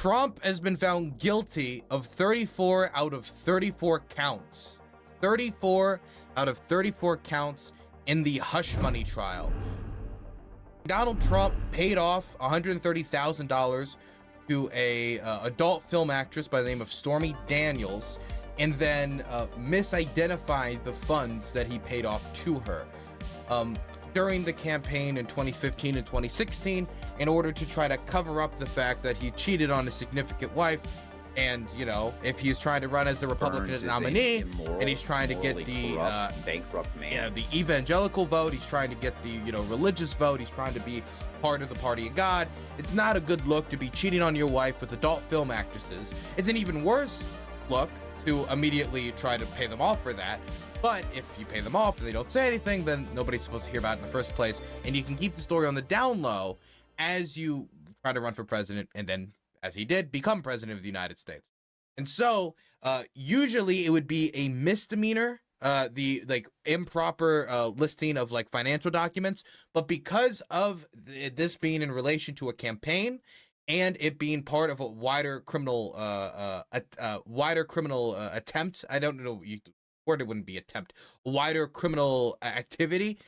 Trump has been found guilty of 34 out of 34 counts. 34 out of 34 counts in the hush money trial. Donald Trump paid off $130,000 to a adult film actress by the name of Stormy Daniels, and then misidentified the funds that he paid off to her during the campaign in 2015 and 2016 in order to try to cover up the fact that he cheated on a significant wife. And, you know, if he's trying to run as the Republican nominee and he's trying to get the bankrupt man, the evangelical vote, he's trying to get the, you know, religious vote, he's trying to be part of the party of God, it's not a good look to be cheating on your wife with adult film actresses. It's an even worse look to immediately try to pay them off for that. But if you pay them off and they don't say anything, then nobody's supposed to hear about it in the first place. And you can keep the story on the down low as you try to run for president, and then, as he did, become president of the United States. And so usually it would be a misdemeanor, the like improper listing of like financial documents. But because of this being in relation to a campaign and it being part of a wider criminal attempt, I don't know, word it wouldn't be attempt, wider criminal activity,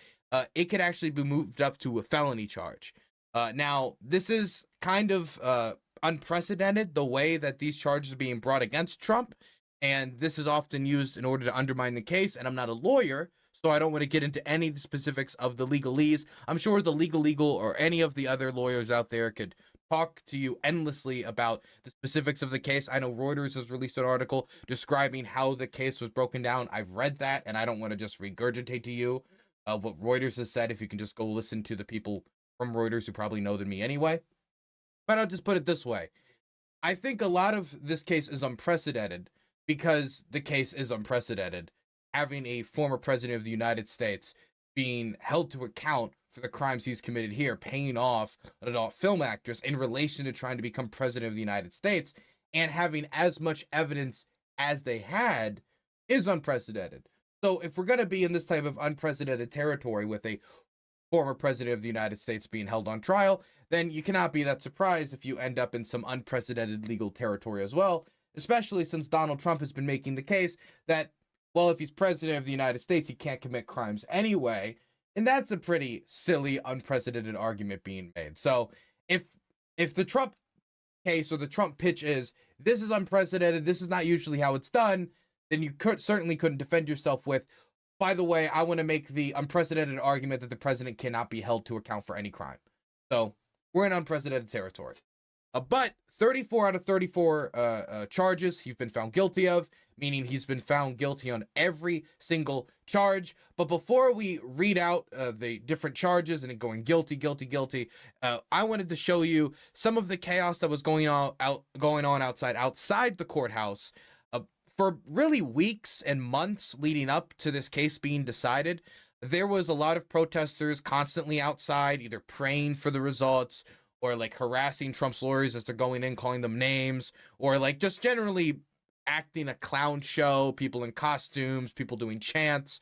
it could actually be moved up to a felony charge. Now, this is kind of unprecedented, the way that these charges are being brought against Trump, and this is often used in order to undermine the case. And I'm not a lawyer, so I don't want to get into any of the specifics of the legalese. I'm sure the legal or any of the other lawyers out there could talk to you endlessly about the specifics of the case. I know Reuters has released an article describing how the case was broken down. I've read that, and I don't want to just regurgitate to you what Reuters has said. If you can just go listen to the people from Reuters who probably know than me anyway. But I'll just put it this way. I think a lot of this case is unprecedented because the case is unprecedented. Having a former president of the United States being held to account for the crimes he's committed here, paying off an adult film actress in relation to trying to become president of the United States, and having as much evidence as they had is unprecedented. So if we're going to be in this type of unprecedented territory with a former president of the United States being held on trial, then you cannot be that surprised if you end up in some unprecedented legal territory as well, especially since Donald Trump has been making the case that, well, if he's president of the United States, he can't commit crimes anyway. And that's a pretty silly, unprecedented argument being made. So if the Trump case or the Trump pitch is, this is unprecedented, this is not usually how it's done, then you certainly couldn't defend yourself with, by the way, I want to make the unprecedented argument that the president cannot be held to account for any crime. So we're in unprecedented territory. But 34 out of 34 charges he's been found guilty of, meaning he's been found guilty on every single charge. But before we read out the different charges and it going guilty, I wanted to show you some of the chaos that was going on outside the courthouse for really weeks and months leading up to this case being decided. There was a lot of protesters constantly outside, either praying for the results or like harassing Trump's lawyers as they're going in, calling them names, or like just generally acting a clown show, people in costumes, people doing chants,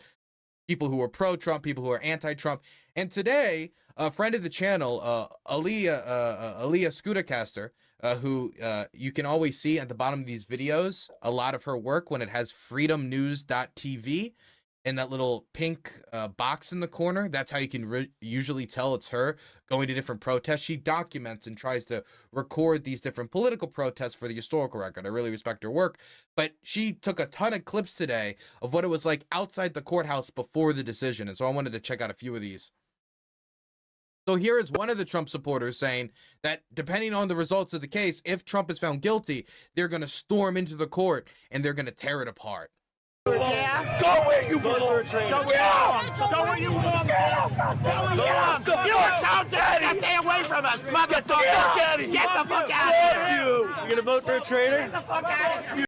people who are pro-Trump, people who are anti-Trump. And today, a friend of the channel, Aaliyah Scootercaster, who you can always see at the bottom of these videos, a lot of her work when it has freedomnews.tv and that little pink box in the corner. That's how you can usually tell it's her going to different protests. She documents and tries to record these different political protests for the historical record. I really respect her work. But she took a ton of clips today of what it was like outside the courthouse before the decision. And so I wanted to check out a few of these. So here is one of the Trump supporters saying that depending on the results of the case, if Trump is found guilty, they're going to storm into the court and they're going to tear it apart. Yeah. Go where you belong. Get out. Go where you belong. Get out. You are Tom Daddy. Stay away from us, motherfucker. Get the fuck out of here. Get the fuck out of here. You're going to vote for a traitor? Get the fuck out of here.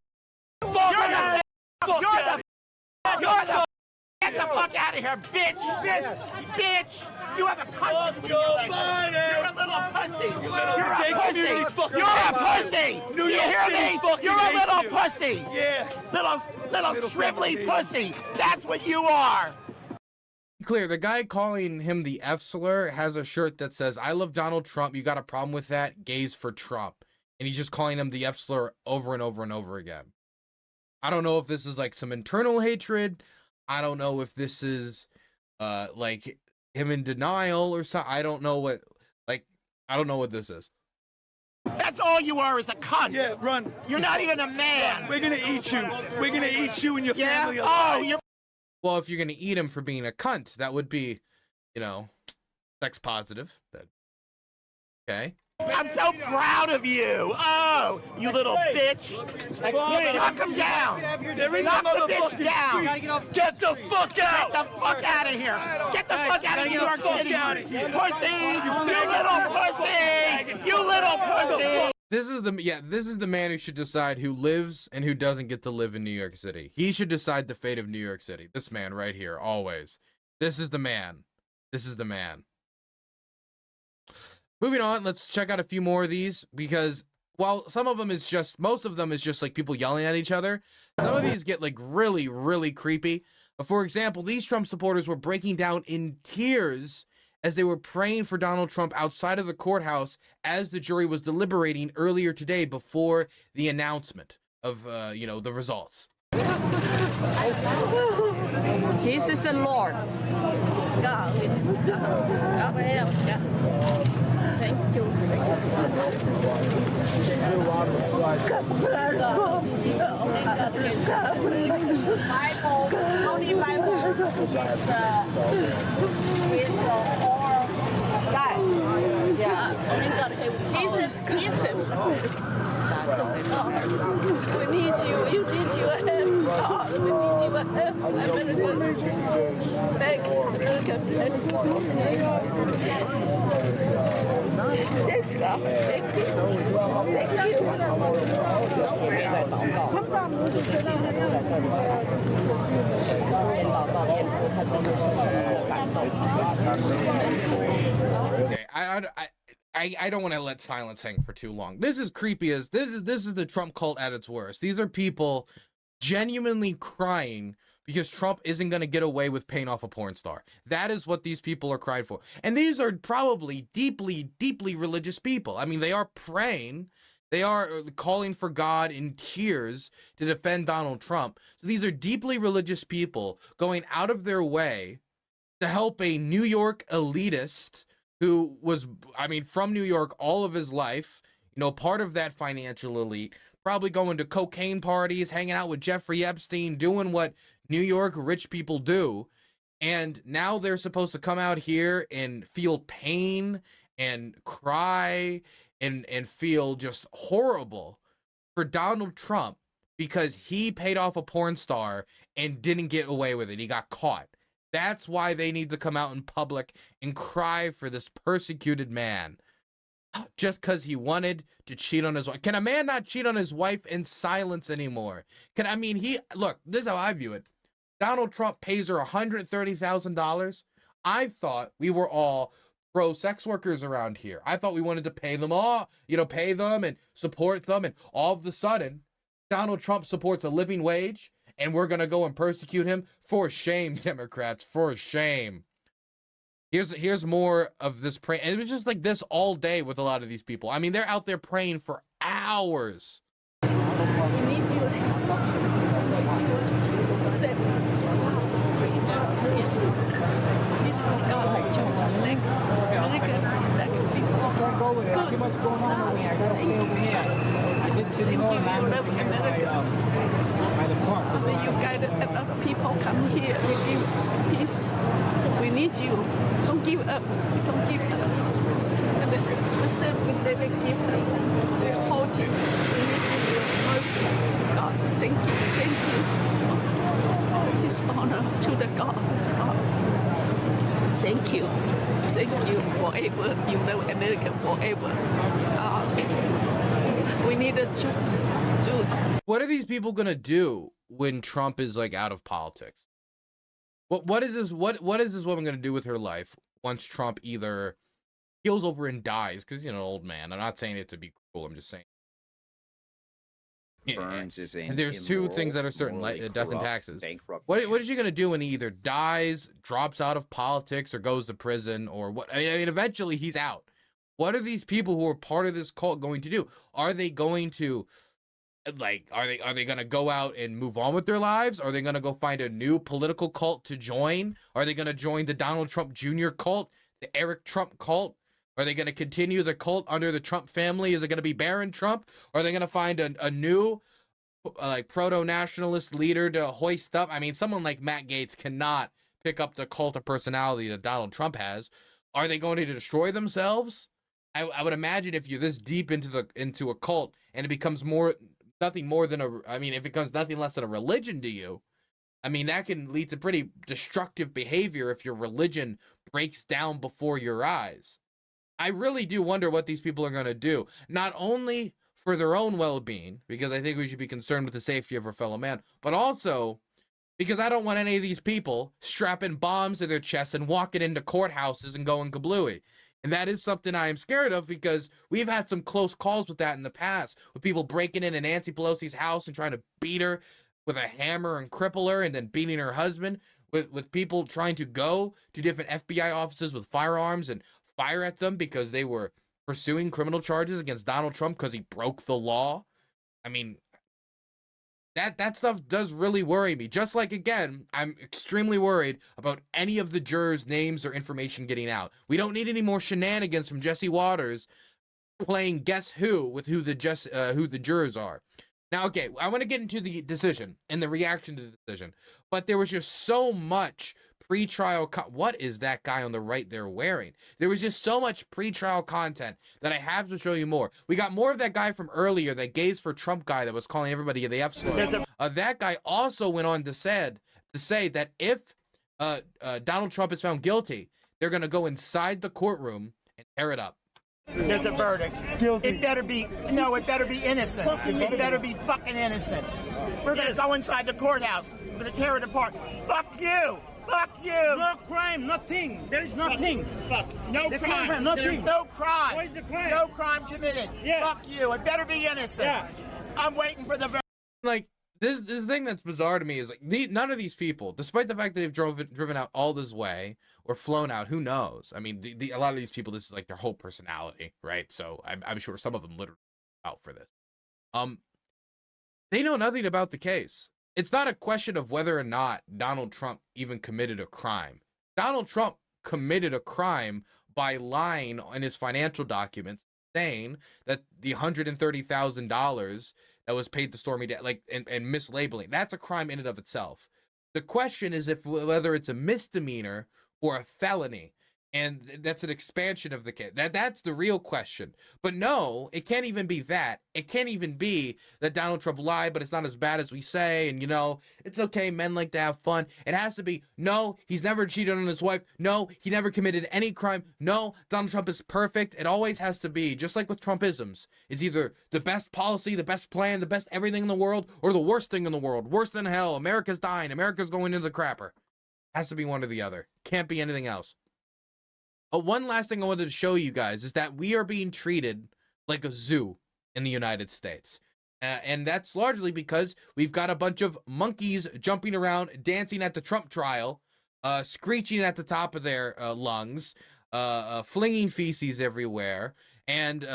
Get the fuck out of here, bitch. Bitch. You have a cunt between your legs. You're a little pussy. You're a pussy. You're a pussy. You hear me? You're a little pussy. Yeah. Little shrivelly pussy. That's what you are. Clear, the guy calling him the F slur has a shirt that says, I love Donald Trump. You got a problem with that? Gays for Trump. and he's just calling them the F slur over and over and over again. I don't know if this is like some internal hatred. I don't know if this is like him in denial or something. I don't know what this is. That's all you are, is a cunt. Yeah, run. You're not even a man. We're gonna eat you. We're gonna eat you and your family Yeah? alive. Oh, you're... Well, if you're gonna eat him for being a cunt, that would be, you know, sex positive. Okay. I'm so proud of you. Oh, you little bitch. Knock him down. They're in Knock the the bitch down. Get the fuck out! Get the fuck out of here. Get the fuck out of New York City. outta here. Pussy. You little pussy. You little pussy. This is the man who should decide who lives and who doesn't get to live in New York City. He should decide the fate of New York City. This man right here, always. This is the man. This is the man. Moving on, let's check out a few more of these, because while most of them is just like people yelling at each other, some of these get like really, really creepy. For example, these Trump supporters were breaking down in tears as they were praying for Donald Trump outside of the courthouse as the jury was deliberating earlier today before the announcement of, the results. Jesus the Lord. God, thank you. Bible, Holy Bible with all God. Yeah. Jesus. We need you. You need your help, God. We need your help. Thanks, God. Thank you. Thank you. 姐妹在祷告。边祷告边哭，他真的是很感动。Okay, I don't want to let silence hang for too long. This is creepy as this is the Trump cult at its worst. These are people genuinely crying because Trump isn't going to get away with paying off a porn star. That is what these people are crying for. And these are probably deeply, deeply religious people. I mean, they are praying. They are calling for God in tears to defend Donald Trump. So these are deeply religious people going out of their way to help a New York elitist who was, from New York all of his life, part of that financial elite, probably going to cocaine parties, hanging out with Jeffrey Epstein, doing what New York rich people do. And now they're supposed to come out here and feel pain and cry and feel just horrible for Donald Trump because he paid off a porn star and didn't get away with it. He got caught. That's why they need to come out in public and cry for this persecuted man. Just because he wanted to cheat on his wife. Can a man not cheat on his wife in silence anymore? Look, this is how I view it. Donald Trump pays her $130,000. I thought we were all pro sex workers around here. I thought we wanted to pay them all, pay them and support them. And all of a sudden, Donald Trump supports a living wage and we're going to go and persecute him. For shame, Democrats, for shame. Here's more of this prayer. And it was just like this all day with a lot of these people. I mean, they're out there praying for hours. We need you. Save. Please, for God, Don't go with it. Too much going on over here. I gotta stay over here. I did sit in all by the park. When you guide other people come here, we give peace. We need you. Don't give up. Don't give up. And the same thing they will give up. They hold you. We need you. Mercy. God, thank you. Thank you. This honor to the God. Thank you. Thank you forever. You know America forever. God. We need a Jew. What are these people gonna do when Trump is like out of politics? What is this? What is this woman gonna do with her life once Trump either keels over and dies? Because an old man. I'm not saying it to be cruel. I'm just saying. Burns is and there's two things that are certain, like death and taxes. What is she gonna do when he either dies, drops out of politics, or goes to prison, or what? I mean, eventually he's out. What are these people who are part of this cult going to do? Are they going to, like, are they going to go out and move on with their lives? Are they going to go find a new political cult to join? Are they going to join the Donald Trump Jr. cult, the Eric Trump cult? Are they going to continue the cult under the Trump family? Is it going to be Barron Trump? Or are they going to find a new, like, proto-nationalist leader to hoist up? I mean, someone like Matt Gaetz cannot pick up the cult of personality that Donald Trump has. Are they going to destroy themselves? I would imagine if you're this deep into a cult and it becomes nothing more than if it becomes nothing less than a religion to you, I mean, that can lead to pretty destructive behavior if your religion breaks down before your eyes. I really do wonder what these people are going to do, not only for their own well-being, because I think we should be concerned with the safety of our fellow man, but also because I don't want any of these people strapping bombs to their chests and walking into courthouses and going kablooey. And that is something I am scared of, because we've had some close calls with that in the past, with people breaking into Nancy Pelosi's house and trying to beat her with a hammer and cripple her, and then beating her husband, with people trying to go to different FBI offices with firearms and fire at them because they were pursuing criminal charges against Donald Trump because he broke the law. I mean, that stuff does really worry me. Just like, again, I'm extremely worried about any of the jurors' names or information getting out. We don't need any more shenanigans from Jesse Waters playing guess who with who the jurors are. Now, okay, I want to get into the decision and the reaction to the decision, but there was just so much pre-trial what is that guy on the right there wearing? There was just so much pre-trial content that I have to show you more. We got more of that guy from earlier, that Gays for Trump guy that was calling everybody the F slur. That guy also went on to say that if Donald Trump is found guilty, they're going to go inside the courtroom and tear it up. There's a verdict. Guilty. It better be innocent. It better be fucking innocent. We're going to go inside the courthouse. We're going to tear it apart. Fuck you. Fuck you! No crime, nothing. There is nothing. Fuck. No crime. There's no crime. What is the crime? No crime committed. Yeah. Fuck you. It better be innocent. Yeah. I'm waiting for the. Like, this thing that's bizarre to me is, like, none of these people, despite the fact that they've driven out all this way or flown out, who knows? I mean, a lot of these people, this is like their whole personality, right? So I'm sure some of them literally out for this. They know nothing about the case. It's not a question of whether or not Donald Trump even committed a crime. Donald Trump committed a crime by lying in his financial documents, saying that the $130,000 that was paid to Stormy Daniels, and mislabeling, that's a crime in and of itself. The question is whether it's a misdemeanor or a felony. And that's an expansion of the case. That's the real question. But no, it can't even be that. It can't even be that Donald Trump lied, but it's not as bad as we say. And, it's okay. Men like to have fun. It has to be, no, he's never cheated on his wife. No, he never committed any crime. No, Donald Trump is perfect. It always has to be, just like with Trumpisms. It's either the best policy, the best plan, the best everything in the world, or the worst thing in the world. Worse than hell. America's dying. America's going into the crapper. Has to be one or the other. Can't be anything else. One last thing I wanted to show you guys is that we are being treated like a zoo in the United States. And that's largely because we've got a bunch of monkeys jumping around, dancing at the Trump trial, screeching at the top of their lungs, flinging feces everywhere, and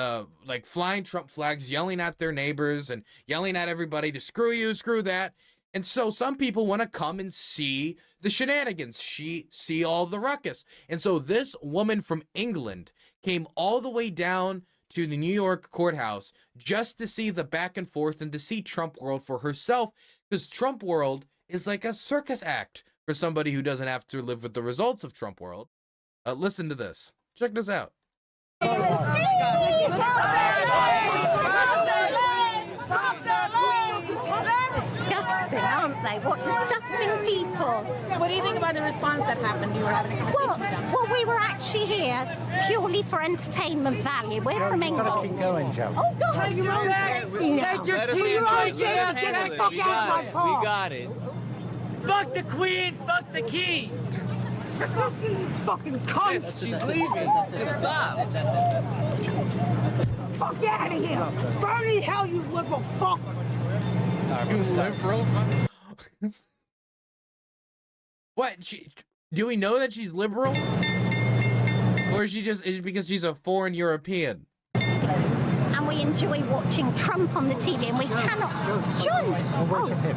like flying Trump flags, yelling at their neighbors and yelling at everybody to screw you, screw that. And so some people want to come and see the shenanigans, see all the ruckus. And so this woman from England came all the way down to the New York courthouse just to see the back and forth and to see Trump World for herself, because Trump World is like a circus act for somebody who doesn't have to live with the results of Trump World. Listen to this. Check this out. Disgusting, aren't they? What disgusting people. What do you think about the response that happened? You were having a conversation with them. Well, we were actually here purely for entertainment value. We're from England. Keep going, Joe. Oh, God. Take your tea. Get the fuck out of my car. We got it. Fuck the queen, fuck the king. Fucking cunt. She's leaving. Just stop. Fuck out of here. Burn in hell, you liberal fuck. You liberal? What? Do we know that she's liberal? Or is it because she's a foreign European? And we enjoy watching Trump on the TV, and we cannot. John! Oh, okay.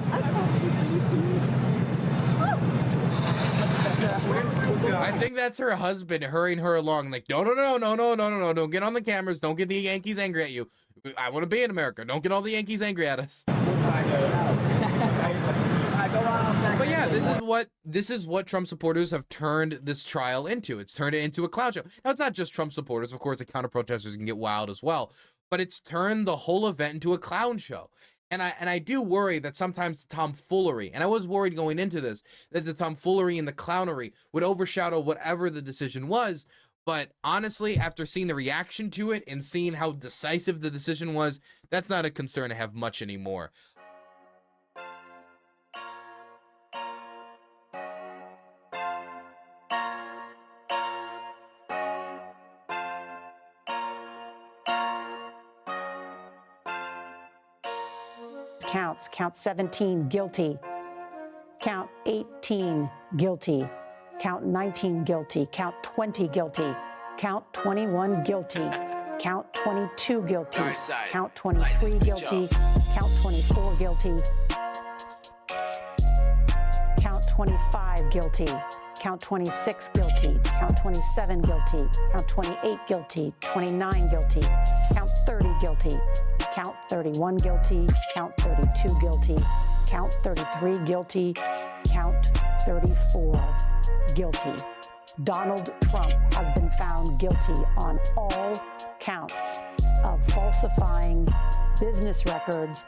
I think that's her husband hurrying her along, like, no, don't get on the cameras, don't get the Yankees angry at you. I want to be in America. Don't get all the Yankees angry at us. But yeah, this is what Trump supporters have turned this trial into. It's turned it into a clown show. Now, it's not just Trump supporters. Of course, the counter protesters can get wild as well. But it's turned the whole event into a clown show. And I do worry that sometimes the tomfoolery, and I was worried going into this, that the tomfoolery and the clownery would overshadow whatever the decision was. But honestly, after seeing the reaction to it and seeing how decisive the decision was, that's not a concern I have much anymore. Counts. Count 17, guilty. Count 18, guilty. Count 19, guilty. Count 20, guilty. Count 21, guilty. Count 22, guilty. Count 23, guilty. Count 24, guilty. Count 25, guilty. Count 26, guilty. Count 27, guilty. Count 28, guilty. 29, guilty. Count 30, guilty. Count 31, guilty. Count 32, guilty. Count 33, guilty. Count 34, guilty. Donald Trump has been found guilty on all counts of falsifying business records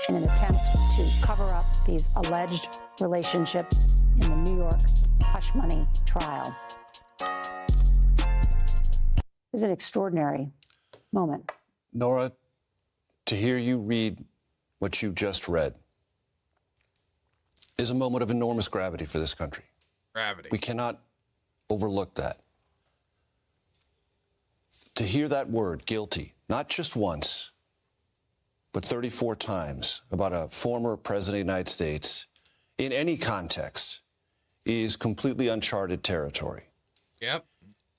in an attempt to cover up these alleged relationships in the New York hush money trial. It's an extraordinary moment. Nora, to hear you read what you just read is a moment of enormous gravity for this country. Gravity. We cannot overlook that. To hear that word, guilty, not just once, but 34 times about a former president of the United States in any context is completely uncharted territory. Yep.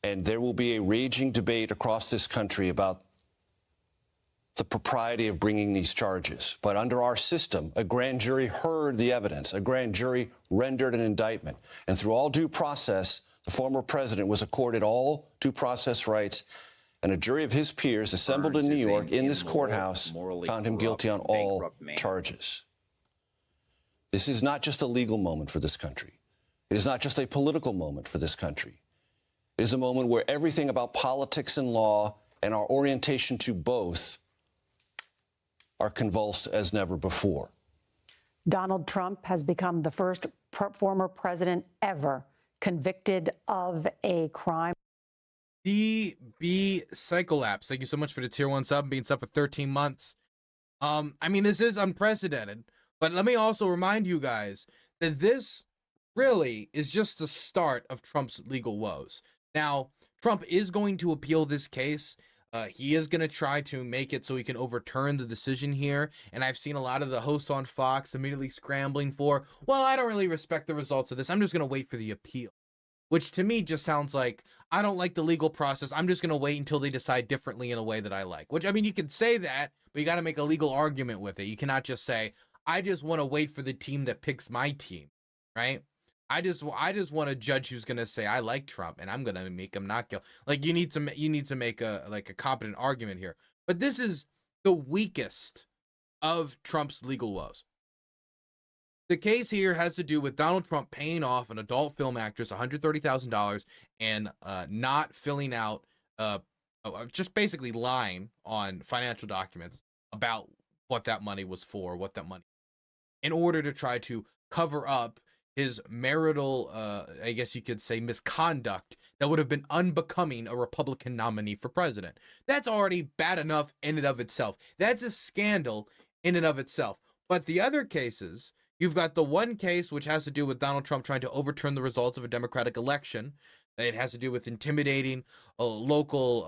And there will be a raging debate across this country about the propriety of bringing these charges. But under our system, a grand jury heard the evidence. A grand jury rendered an indictment. And through all due process, the former president was accorded all due process rights. And a jury of his peers assembled in New York in this courthouse found him guilty on all charges. This is not just a legal moment for this country. It is not just a political moment for this country. It is a moment where everything about politics and law and our orientation to both are convulsed as never before. Donald Trump has become the first former president ever convicted of a crime. DB Psycholapse, thank you so much for the tier 1 sub, being sub for 13 months. I mean, this is unprecedented, but let me also remind you guys that this really is just the start of Trump's legal woes. Now, Trump is going to appeal this case. He is going to try to make it so he can overturn the decision here. And I've seen a lot of the hosts on Fox immediately scrambling for, well, I don't really respect the results of this. I'm just going to wait for the appeal. Which to me just sounds like, I don't like the legal process. I'm just going to wait until they decide differently in a way that I like. Which, I mean, you can say that, but you got to make a legal argument with it. You cannot just say, I just want to wait for the team that picks my team, right? I just want a judge who's gonna say I like Trump and I'm gonna make him not guilty. Like you need to make a competent argument here. But this is the weakest of Trump's legal woes. The case here has to do with Donald Trump paying off an adult film actress $130,000 and not filling out, just basically lying on financial documents about what that money was for, in order to try to cover up his marital, I guess you could say, misconduct that would have been unbecoming a Republican nominee for president. That's already bad enough in and of itself. That's a scandal in and of itself. But the other cases, you've got the one case which has to do with Donald Trump trying to overturn the results of a Democratic election. It has to do with intimidating local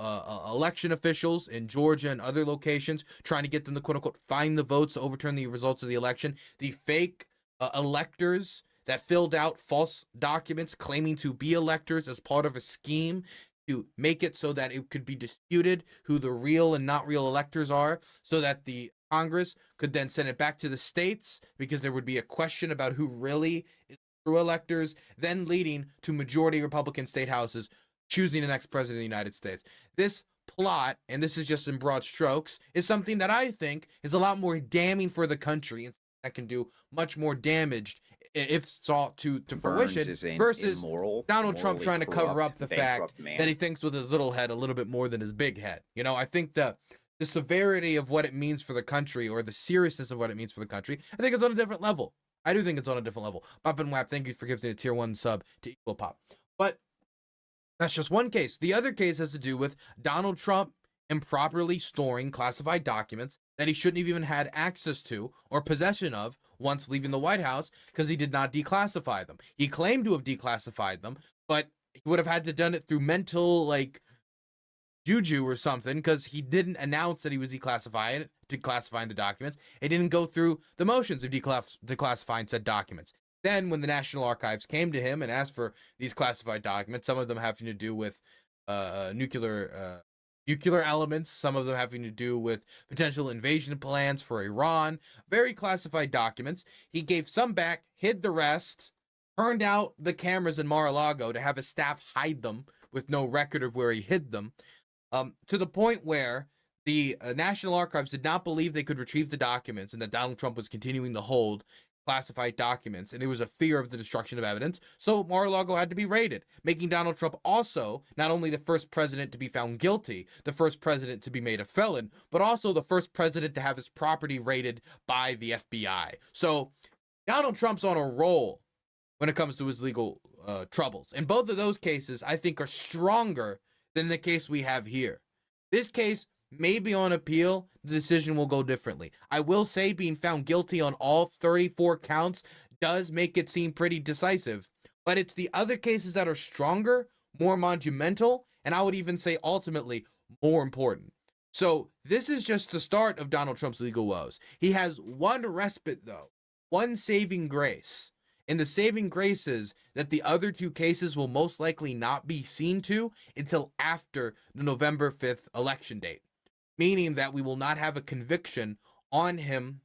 election officials in Georgia and other locations, trying to get them to, quote unquote, find the votes to overturn the results of the election. The fake electors that filled out false documents claiming to be electors as part of a scheme to make it so that it could be disputed who the real and not real electors are, so that the Congress could then send it back to the states because there would be a question about who really is true electors, then leading to majority Republican state houses choosing the next president of the United States. This plot, and this is just in broad strokes, is something that I think is a lot more damning for the country and that can do much more damage if sought to fruition versus Donald Trump trying to cover up the fact that he thinks with his little head a little bit more than his big head. You know, I think the severity of what it means for the country, or the seriousness of what it means for the country, I think it's on a different level. I do think it's on a different level. Pop and Wap, thank you for giving a tier 1 sub to Equal Pop. But that's just one case. The other case has to do with Donald Trump improperly storing classified documents that he shouldn't have even had access to or possession of once leaving the White House because he did not declassify them. He claimed to have declassified them, but he would have had to done it through mental, like, juju or something, because he didn't announce that he was declassifying the documents. It didn't go through the motions of declassifying said documents. Then when the National Archives came to him and asked for these classified documents, some of them having to do with nuclear elements, some of them having to do with potential invasion plans for Iran, very classified documents. He gave some back, hid the rest, turned out the cameras in Mar-a-Lago to have his staff hide them with no record of where he hid them, to the point where the National Archives did not believe they could retrieve the documents and that Donald Trump was continuing to hold classified documents, and there was a fear of the destruction of evidence, so Mar-a-Lago had to be raided, making Donald Trump also not only the first president to be found guilty, the first president to be made a felon, but also the first president to have his property raided by the FBI. So Donald Trump's on a roll when it comes to his legal troubles, and both of those cases I think are stronger than the case we have here. This case may be on appeal, the decision will go differently. I will say being found guilty on all 34 counts does make it seem pretty decisive, but it's the other cases that are stronger, more monumental, and I would even say ultimately more important. So this is just the start of Donald Trump's legal woes. He has one respite though, one saving grace. And the saving grace is that the other two cases will most likely not be seen to until after the November 5th election date, meaning that we will not have a conviction on him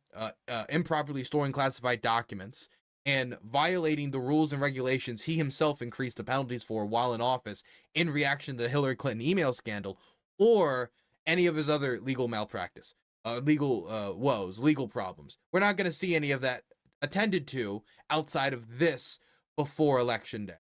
improperly storing classified documents and violating the rules and regulations he himself increased the penalties for while in office in reaction to the Hillary Clinton email scandal, or any of his other legal malpractice, legal woes, legal problems. We're not going to see any of that attended to outside of this before election day.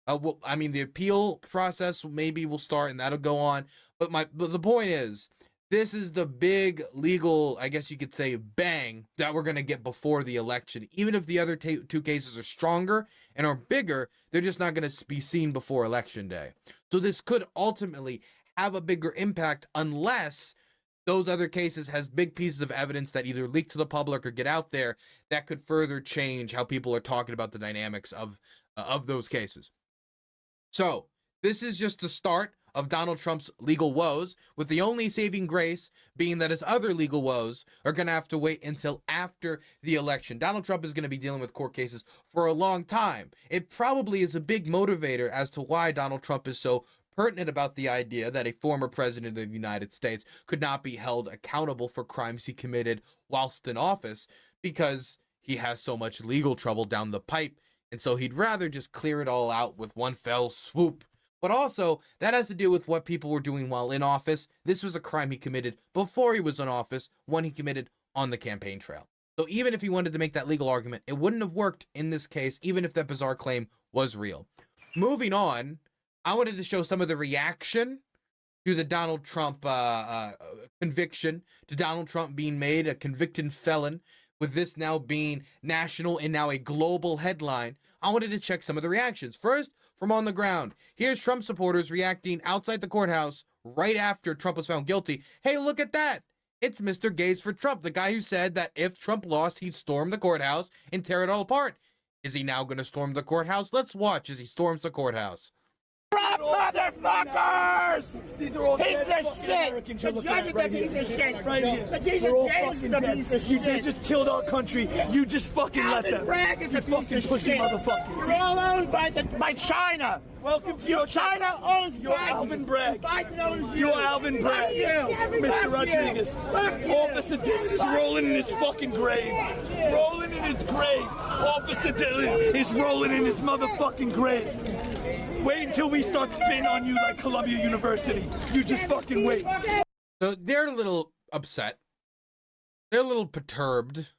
Well, I mean, the appeal process maybe will start and that'll go on, but the point is, this is the big legal, I guess you could say, bang that we're going to get before the election. Even if the other two cases are stronger and are bigger, they're just not going to be seen before election day. So this could ultimately have a bigger impact unless those other cases has big pieces of evidence that either leak to the public or get out there that could further change how people are talking about the dynamics of those cases. So this is just the start of Donald Trump's legal woes, with the only saving grace being that his other legal woes are going to have to wait until after the election. Donald Trump is going to be dealing with court cases for a long time. It probably is a big motivator as to why Donald Trump is so pertinent about the idea that a former president of the United States could not be held accountable for crimes he committed whilst in office, because he has so much legal trouble down the pipe, and so he'd rather just clear it all out with one fell swoop. But also, that has to do with what people were doing while in office. This was a crime he committed before he was in office, one he committed on the campaign trail. So even if he wanted to make that legal argument, it wouldn't have worked in this case, even if that bizarre claim was real. Moving on, I wanted to show some of the reaction to the Donald Trump conviction, to Donald Trump being made a convicted felon, with this now being national and now a global headline. I wanted to check some of the reactions. First, from on the ground, here's Trump supporters reacting outside the courthouse right after Trump was found guilty. Hey, look at that. It's Mr. Gays for Trump, the guy who said that if Trump lost, he'd storm the courthouse and tear it all apart. Is he now going to storm the courthouse? Let's watch as he storms the courthouse. Motherfuckers! These are all Piece dead of fucking shit! Americans. The You're judge is looking a at piece of shit! Right here. The James They're all is fucking a dead. piece of They shit! just killed our country. You just fucking let Alvin them. Bragg is You a piece fucking of pussy shit! motherfuckers. You're all owned by China! Welcome to your China owns You're Biden. Alvin Bragg. Biden owns you! You're Alvin Bragg. Mr. Rodriguez. Officer Dillon is rolling in his fucking grave. Rolling in his grave. Officer Dillon is rolling in his motherfucking grave. Wait until we start spitting on you like Columbia University. You just fucking wait. So they're a little upset. They're a little perturbed,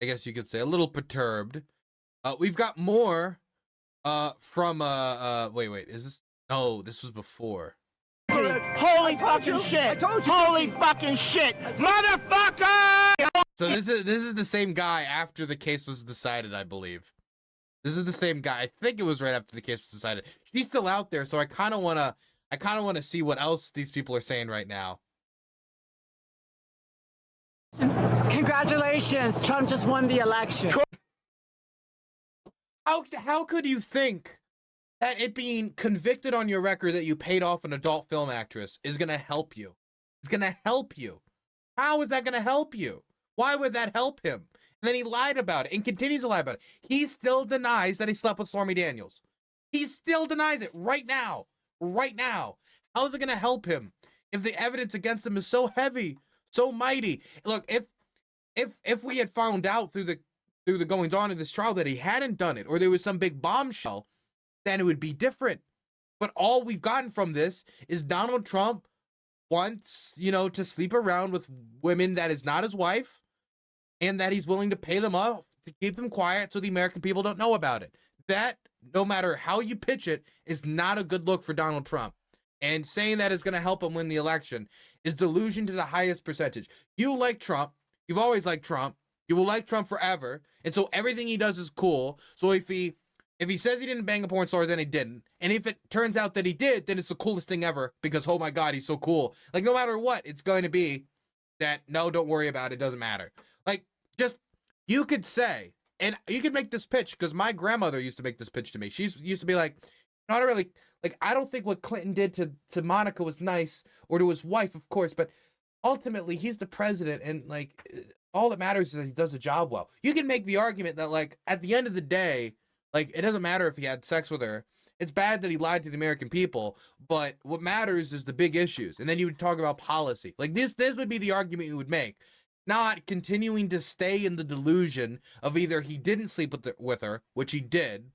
I guess you could say, a little perturbed. We've got more from wait, is this? No, this was before. Holy fucking shit! Holy fucking shit! Motherfucker! So this is the same guy after the case was decided, I believe. This is the same guy. I think it was right after the case was decided. He's still out there, so I kind of wanna see what else these people are saying right now. Congratulations, Trump just won the election. How could you think that it being convicted on your record that you paid off an adult film actress is gonna help you? It's gonna help you. How is that gonna help you? Why would that help him? And then he lied about it and continues to lie about it. He still denies that he slept with Stormy Daniels. He still denies it right now. Right now. How is it gonna help him if the evidence against him is so heavy, so mighty? Look, if we had found out through the goings on in this trial that he hadn't done it, or there was some big bombshell, then it would be different. But all we've gotten from this is Donald Trump wants, to sleep around with women that is not his wife, and that he's willing to pay them off to keep them quiet so the American people don't know about it. That, no matter how you pitch it, is not a good look for Donald Trump. And saying that is going to help him win the election is delusion to the highest percentage. You like Trump. You've always liked Trump. You will like Trump forever. And so everything he does is cool. So if he says he didn't bang a porn star, then he didn't. And if it turns out that he did, then it's the coolest thing ever because, oh my God, he's so cool. Like, no matter what, it's going to be that, no, don't worry about it. It doesn't matter. Like, just, you could say, and you could make this pitch because my grandmother used to make this pitch to me. She used to be like, not really, like, I don't think what Clinton did to Monica was nice, or to his wife, of course, but ultimately he's the president, and like, all that matters is that he does the job well. You can make the argument that, like, at the end of the day, like, it doesn't matter if he had sex with her. It's bad that he lied to the American people, but what matters is the big issues. And then you would talk about policy. Like, this would be the argument you would make. Not continuing to stay in the delusion of either he didn't sleep with her, which he did,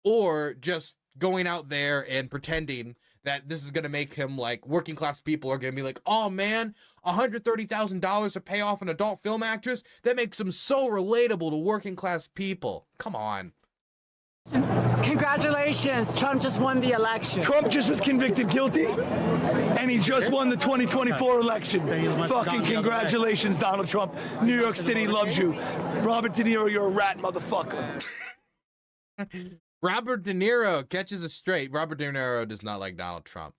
or just going out there and pretending that this is going to make him, like, working class people are going to be like, oh man, $130,000 to pay off an adult film actress? That makes him so relatable to working class people. Come on. Congratulations, Trump just won the election. Trump just was convicted guilty, and he just won the 2024 election. Fucking congratulations, Donald Trump. New York City loves you. Robert De Niro, you're a rat, motherfucker. Robert De Niro catches us straight. Robert De Niro does not like Donald Trump.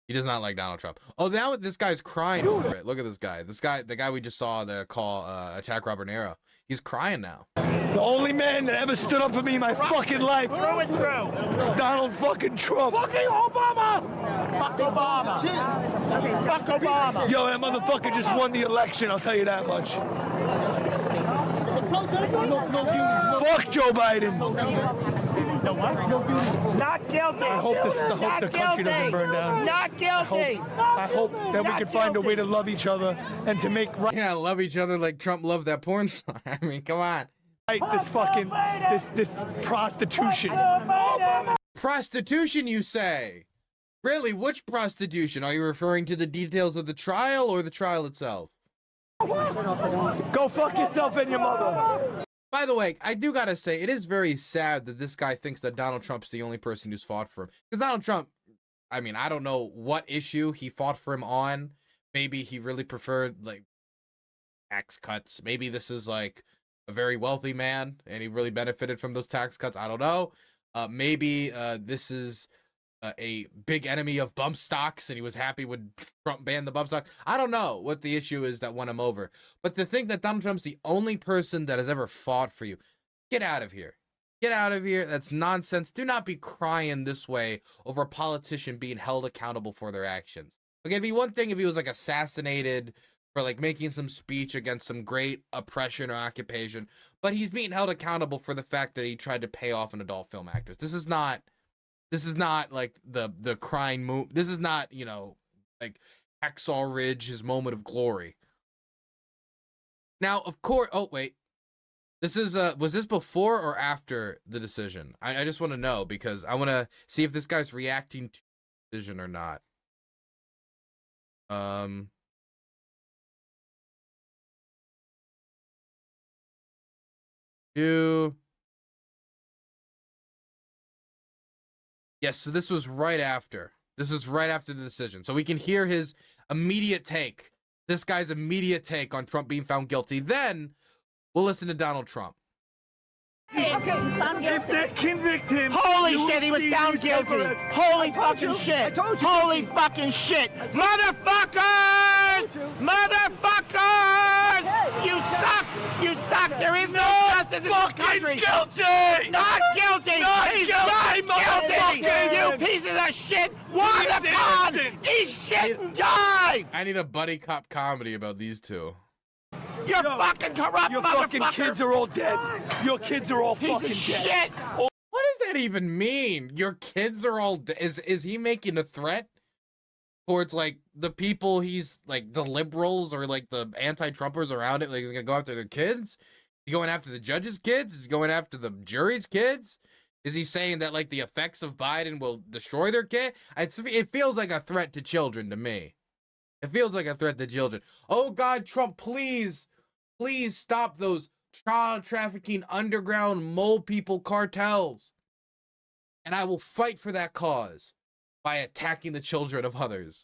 He does not like Donald Trump. Oh, now this guy's crying over it. Look at this guy. The guy we just saw the call attack Robert De Niro. He's crying now. The only man that ever stood up for me in my fucking life. Through and through. Donald fucking Trump. Fucking Obama. Fuck Obama. Fuck Obama. Yo, that motherfucker just won the election, I'll tell you that much. Fuck Joe Biden. Not guilty. I hope the country doesn't burn down. Not guilty. I hope that we can find a way to love each other and to make right. Yeah, love each other like Trump loved that porn star. I mean, come on. This fucking this prostitution. Prostitution, you say? Really, which prostitution? Are you referring to the details of the trial or the trial itself? Go fuck yourself and your mother. By the way, I do gotta say, it is very sad that this guy thinks that Donald Trump's the only person who's fought for him. Because Donald Trump, I mean, I don't know what issue he fought for him on. Maybe he really preferred, like, tax cuts. Maybe this is, like, a very wealthy man, and he really benefited from those tax cuts. I don't know. Maybe this is a big enemy of bump stocks, and he was happy when Trump banned the bump stocks. I don't know what the issue is that won him over. But to think that Donald Trump's the only person that has ever fought for you, get out of here. Get out of here. That's nonsense. Do not be crying this way over a politician being held accountable for their actions. Okay, it'd be one thing if he was like assassinated for like making some speech against some great oppression or occupation, but he's being held accountable for the fact that he tried to pay off an adult film actress. This is not like the crying move. This is not, you know, like Hacksaw Ridge, his moment of glory. Now, of course, oh wait. This is, was this before or after the decision? I just want to know, because I want to see if this guy's reacting to the decision or not. Yes, so this was right after. This is right after the decision. So we can hear his immediate take. This guy's immediate take on Trump being found guilty. Then we'll listen to Donald Trump. Okay, he's found guilty. If they convict him, holy shit, he was found guilty. Holy fucking shit. Holy fucking shit. Motherfuckers! Motherfuckers! You suck! You suck! There is no justice in this country! Guilty! Not guilty! He's not guilty! You pieces of shit! Won the con! Eat shit and die! I need a buddy cop comedy about these two. You're fucking corrupt, your motherfucker! Fucking kids are all dead. Your kids are all Piece fucking of dead. Shit. What does that even mean? Your kids are all is he making a threat towards like the people he's like the liberals or like the anti-Trumpers around it? Like he's gonna go after their kids? Is he going after the judges' kids? Is he going after the jury's kids? Is he saying that like the effects of Biden will destroy their kid? It feels like a threat to children to me. It feels like a threat to children. Oh God, Trump, please stop those child trafficking underground mole people cartels. And I will fight for that cause by attacking the children of others.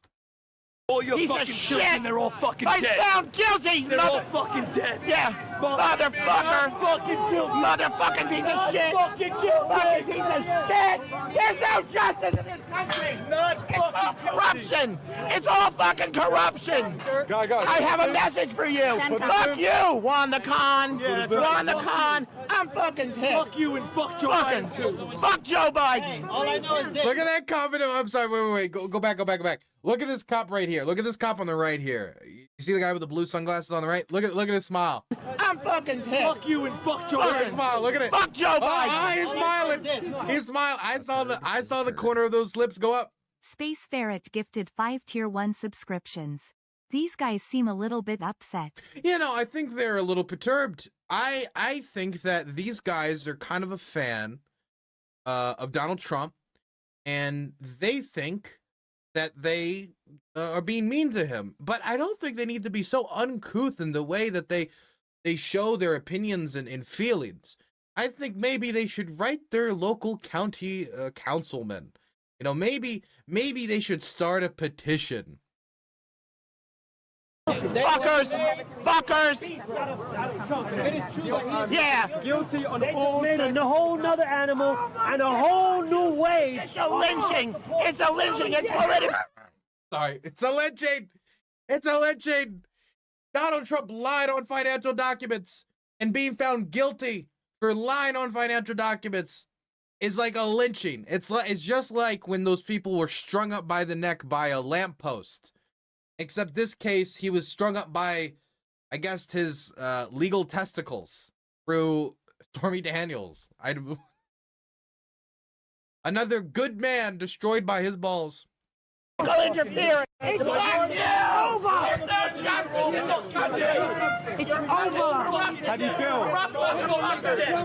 All your Piece of fucking shit. children, they're all fucking I dead. found guilty! They're all fucking dead. Yeah, motherfucker! Fucking guilty. Motherfucking piece of shit! Fucking guilty. Fucking piece of shit! There's no justice in this country! Not It's all corruption! It's all fucking corruption! I have a message for you! Fuck you! Won the con! Won the con! I'm fucking pissed! Fuck you and fuck Joe Biden too. Fuck Joe Biden! All I know is this. Look at that comment. I'm sorry, wait. Go back. Look at this cop right here. Look at this cop on the right here. You see the guy with the blue sunglasses on the right? Look at his smile. I'm fucking pissed! Fuck you and fuck Joe Look at Biden. his smile. Look at it. Fuck Joe Biden! Oh, he's smiling. He's smiling. I saw the corner of those lips go up. Space Ferret gifted 5 Tier 1 subscriptions. These guys seem a little bit upset. You know, I think they're a little perturbed. I think that these guys are kind of a fan of Donald Trump, and they think that they are being mean to him. But I don't think they need to be so uncouth in the way that they show their opinions and feelings. I think maybe they should write their local county councilman. You know, maybe they should start a petition. Fuckers! Yeah! Guilty on all made a whole nother animal and a whole new way. It's a lynching! It's a lynching! It's political! Sorry, it's a lynching! It's a lynching! Donald Trump lied on financial documents, and being found guilty for lying on financial documents is like a lynching. It's just like when those people were strung up by the neck by a lamppost. Except this case, he was strung up by, I guess, his legal testicles through Stormy Daniels. Another good man destroyed by his balls. Interference! It's over! There's no justice in this country! It's over! How do you feel?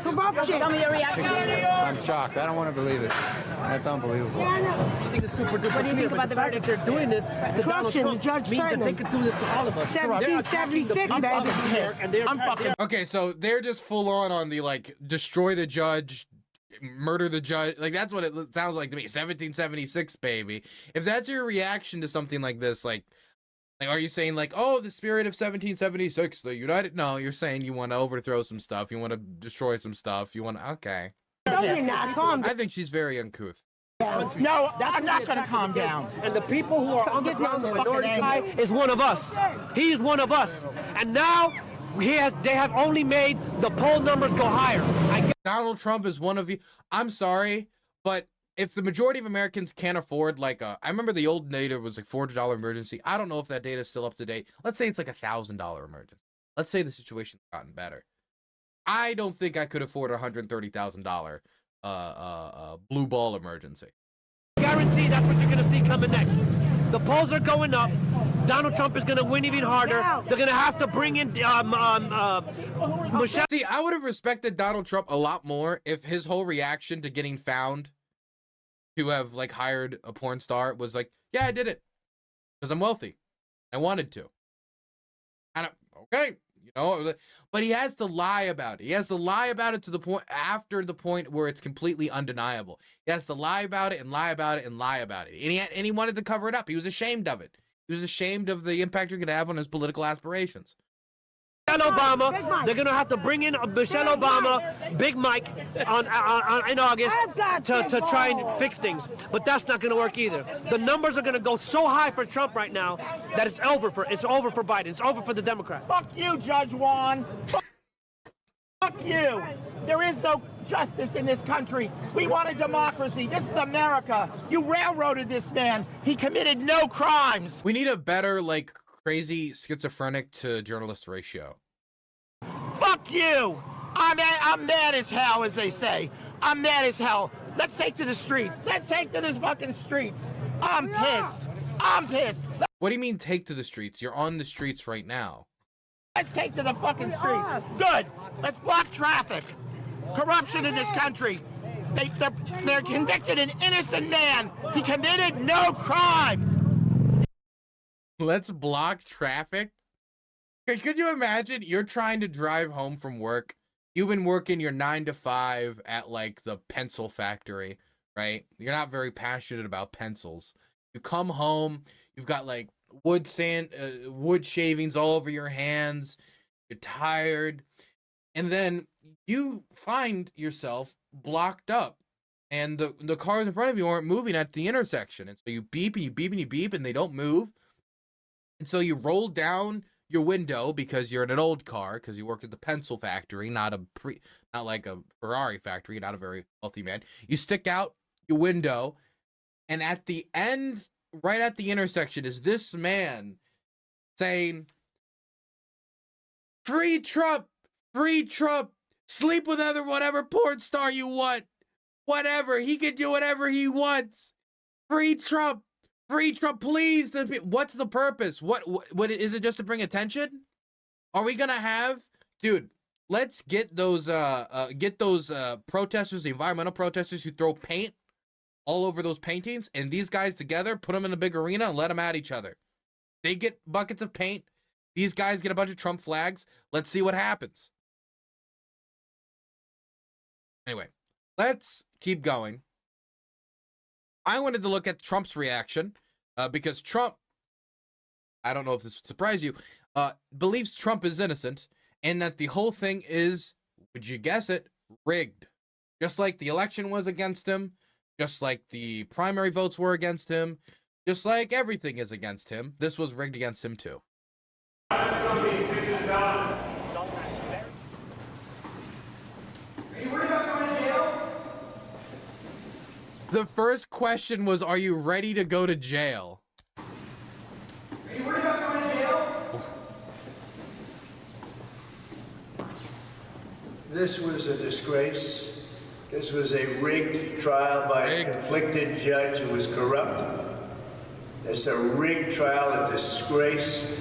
Corruption! Tell me your reaction. I'm shocked. I don't want to believe it. That's unbelievable. I think it's super duper. What do you think about the fact that they're doing this to Donald Corruption, Trump the judge means that signed they them. could do this to all of us. 1776, I'm baby. fucking pissed. And they're I'm fucking... Okay, so they're just full on the like destroy the judge, murder the judge. Like that's what it sounds like to me. 1776, baby. If that's your reaction to something like this, like are you saying like, oh, the spirit of 1776, the United? No, you're saying you want to overthrow some stuff. You want to destroy some stuff. You want to, okay. No, you're not. Calm down. I think she's very uncouth. No, I'm not going to calm down. And the people who are on the ground, the minority is one of us. He's one of us. And now They have only made the poll numbers go higher. Donald Trump is one of you. I'm sorry, but if the majority of Americans can't afford like I remember the old data was like $400 emergency. I don't know if that data is still up to date. Let's say it's like $1,000 emergency. Let's say the situation's gotten better. I don't think I could afford a $130,000 blue ball emergency. Guarantee that's what you're going to see coming next. The polls are going up. Donald Trump is going to win even harder. They're going to have to bring in Michelle. See, I would have respected Donald Trump a lot more if his whole reaction to getting found to have like hired a porn star was like, yeah, I did it because I'm wealthy. I wanted to. And okay, you know, but he has to lie about it. He has to lie about it to the point after the point where it's completely undeniable. He has to lie about it and lie about it and lie about it. And he wanted to cover it up. He was ashamed of it. He was ashamed of the impact it could have on his political aspirations. Michelle Obama, they're going to have to bring in Michelle Obama, Big Mike, in August to try and fix things. But that's not going to work either. The numbers are going to go so high for Trump right now that it's over for Biden. It's over for the Democrats. Fuck you, Judge Juan. Fuck you. There is no justice in this country. We want a democracy. This is America. You railroaded this man. He committed no crimes. We need a better, like, crazy schizophrenic to journalist ratio. Fuck you. I'm mad as hell, as they say. I'm mad as hell. Let's take to the streets. Let's take to the fucking streets. I'm pissed. I'm pissed. What do you mean take to the streets? You're on the streets right now. Let's take to the fucking streets. Good. Let's block traffic. Corruption in this country. They're convicted an innocent man. He committed no crimes. Let's block traffic. Could you imagine you're trying to drive home from work? You've been working your 9 to 5 at like the pencil factory, right? You're not very passionate about pencils. You come home, you've got like wood shavings all over your hands. You're tired. And then you find yourself blocked up and the cars in front of you aren't moving at the intersection. And so you beep and you beep and you beep and they don't move. And so you roll down your window because you're in an old car because you work at the pencil factory, not like a Ferrari factory, not a very wealthy man. You stick out your window, and at the end, right at the intersection, is this man saying, "Free Trump, free Trump, sleep with whatever porn star you want, whatever, he can do whatever he wants, free Trump. Free Trump, please." What's the purpose? What is it, just to bring attention? Are we gonna have, dude? Let's get those protesters, the environmental protesters who throw paint all over those paintings, and these guys together, put them in a big arena and let them at each other. They get buckets of paint. These guys get a bunch of Trump flags. Let's see what happens. Anyway, let's keep going. I wanted to look at Trump's reaction because Trump, I don't know if this would surprise you, believes Trump is innocent and that the whole thing is, would you guess it, rigged. Just like the election was against him, just like the primary votes were against him, just like everything is against him, this was rigged against him too. The first question was, are you ready to go to jail? Are you worried about going to jail? This was a disgrace. This was a rigged trial by a conflicted judge who was corrupt. It's a rigged trial, a disgrace.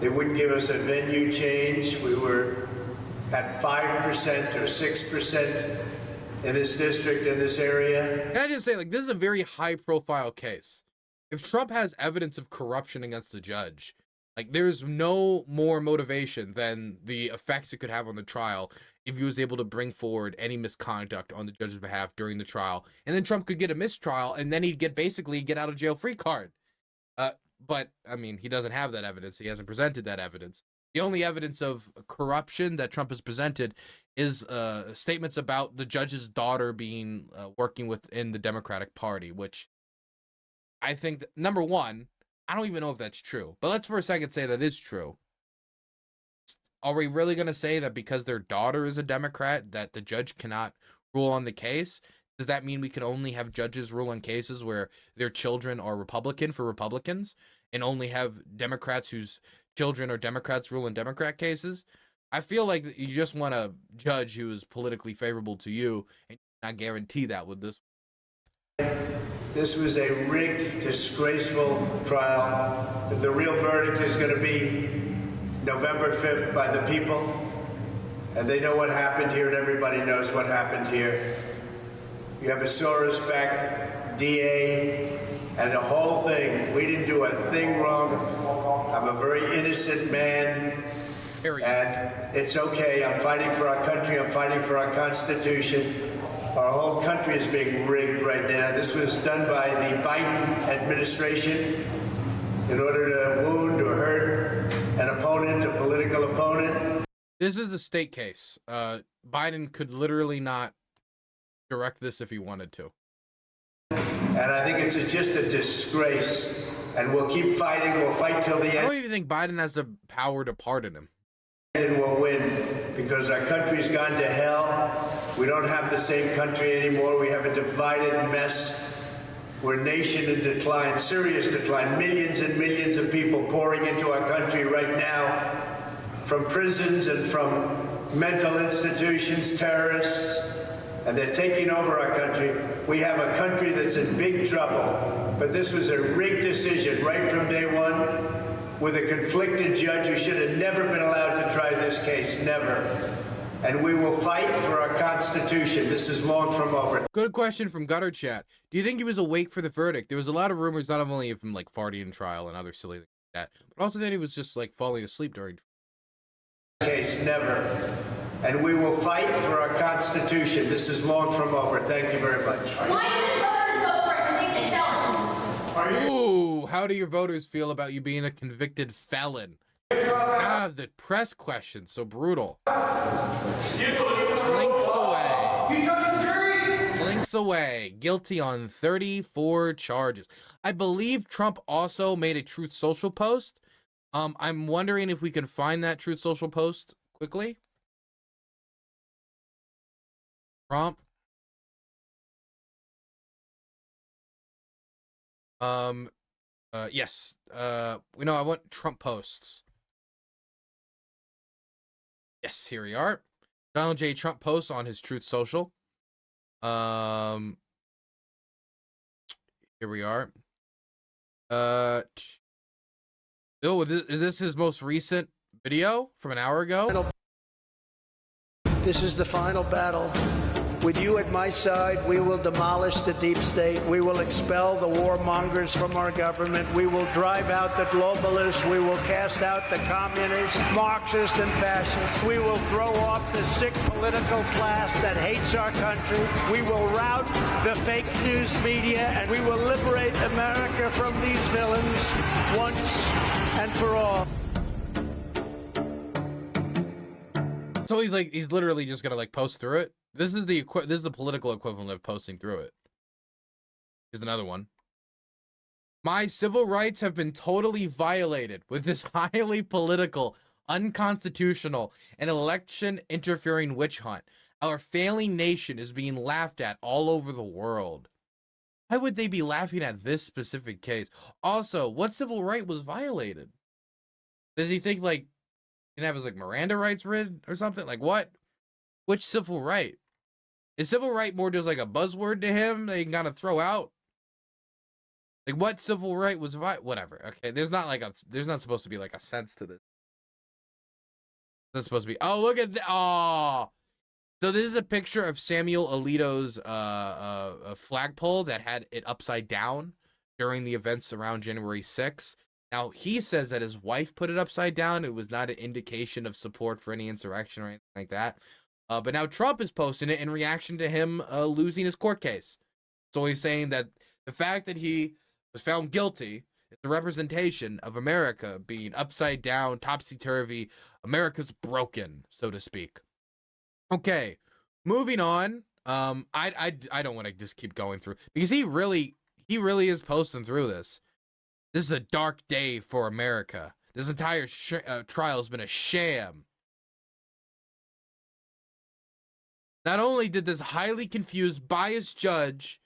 They wouldn't give us a venue change. We were at 5% or 6%. In this district, in this area. Can I just say, like, this is a very high-profile case. If Trump has evidence of corruption against the judge, like, there's no more motivation than the effects it could have on the trial if he was able to bring forward any misconduct on the judge's behalf during the trial. And then Trump could get a mistrial, and then he'd basically get out of jail free card. But, I mean, he doesn't have that evidence. He hasn't presented that evidence. The only evidence of corruption that Trump has presented is statements about the judge's daughter being working within the Democratic Party, which I think, that, number one, I don't even know if that's true. But let's for a second say that is true. are we really going to say that because their daughter is a Democrat that the judge cannot rule on the case? Does that mean we can only have judges rule on cases where their children are Republican for Republicans and only have Democrats whose children are Democrats rule in Democrat cases? I feel like you just want a judge who is politically favorable to you, and not guarantee that with this. This was a rigged, disgraceful trial. The real verdict is going to be November 5th by the people. And they know what happened here, and everybody knows what happened here. You have a Soros-backed DA and the whole thing. We didn't do a thing wrong. I'm a very innocent man. And it's okay. I'm fighting for our country. I'm fighting for our Constitution. Our whole country is being rigged right now. This was done by the Biden administration in order to wound or hurt an opponent, a political opponent. This is a state case. Biden could literally not direct this if he wanted to. And I think it's just a disgrace. And we'll keep fighting. We'll fight till the end. I don't even think Biden has the power to pardon him. And we'll win because our country's gone to hell. We don't have the same country anymore. We have a divided mess. We're a nation in decline, serious decline. Millions and millions of people pouring into our country right now from prisons and from mental institutions, terrorists, and they're taking over our country. We have a country that's in big trouble. But this was a rigged decision right from day one with a conflicted judge who should have never been allowed to try this case, never. And we will fight for our Constitution. This is long from over. Good question from Gutter Chat. Do you think he was awake for the verdict? There was a lot of rumors, not only of him like farting in trial and other silly things like that, but also that he was just like falling asleep during case, never. And we will fight for our Constitution. This is long from over. Thank you very much. Why should voters vote for a convicted felon? Ooh, how do your voters feel about you being a convicted felon? Ah, the press question, so brutal. Slinks away. You trust the jury? Slinks away. Guilty on 34 charges. I believe Trump also made a Truth Social post. I'm wondering if we can find that Truth Social post quickly. Trump. Yes. I want Trump posts. Yes, here we are. Donald J. Trump posts on his Truth Social. Here we are. Is this his most recent video from an hour ago? This is the final battle. With you at my side, we will demolish the deep state. We will expel the warmongers from our government. We will drive out the globalists. We will cast out the communists, Marxists, and fascists. We will throw off the sick political class that hates our country. We will rout the fake news media, and we will liberate America from these villains once and for all. So he's literally just gonna like post through it. This is the political equivalent of posting through it. Here's another one. My civil rights have been totally violated with this highly political, unconstitutional, and election interfering witch hunt. Our failing nation is being laughed at all over the world. Why would they be laughing at this specific case? Also, what civil right was violated? Does he think like he can have his like Miranda rights read or something? Like what? Which civil right? Is civil right more just like a buzzword to him that he can kind of throw out? Like what civil right was whatever. Okay, there's not supposed to be like a sense to this. That's supposed to be. Oh, look at that. Oh, so this is a picture of Samuel Alito's flagpole that had it upside down during the events around January 6th. Now he says that his wife put it upside down. It was not an indication of support for any insurrection or anything like that. But now Trump is posting it in reaction to him losing his court case. So he's saying that the fact that he was found guilty is a representation of America being upside down, topsy-turvy. America's broken, so to speak. Okay, moving on. I don't want to just keep going through because he really is posting through this. This is a dark day for America. This entire trial has been a sham. Not only did this highly confused, biased judge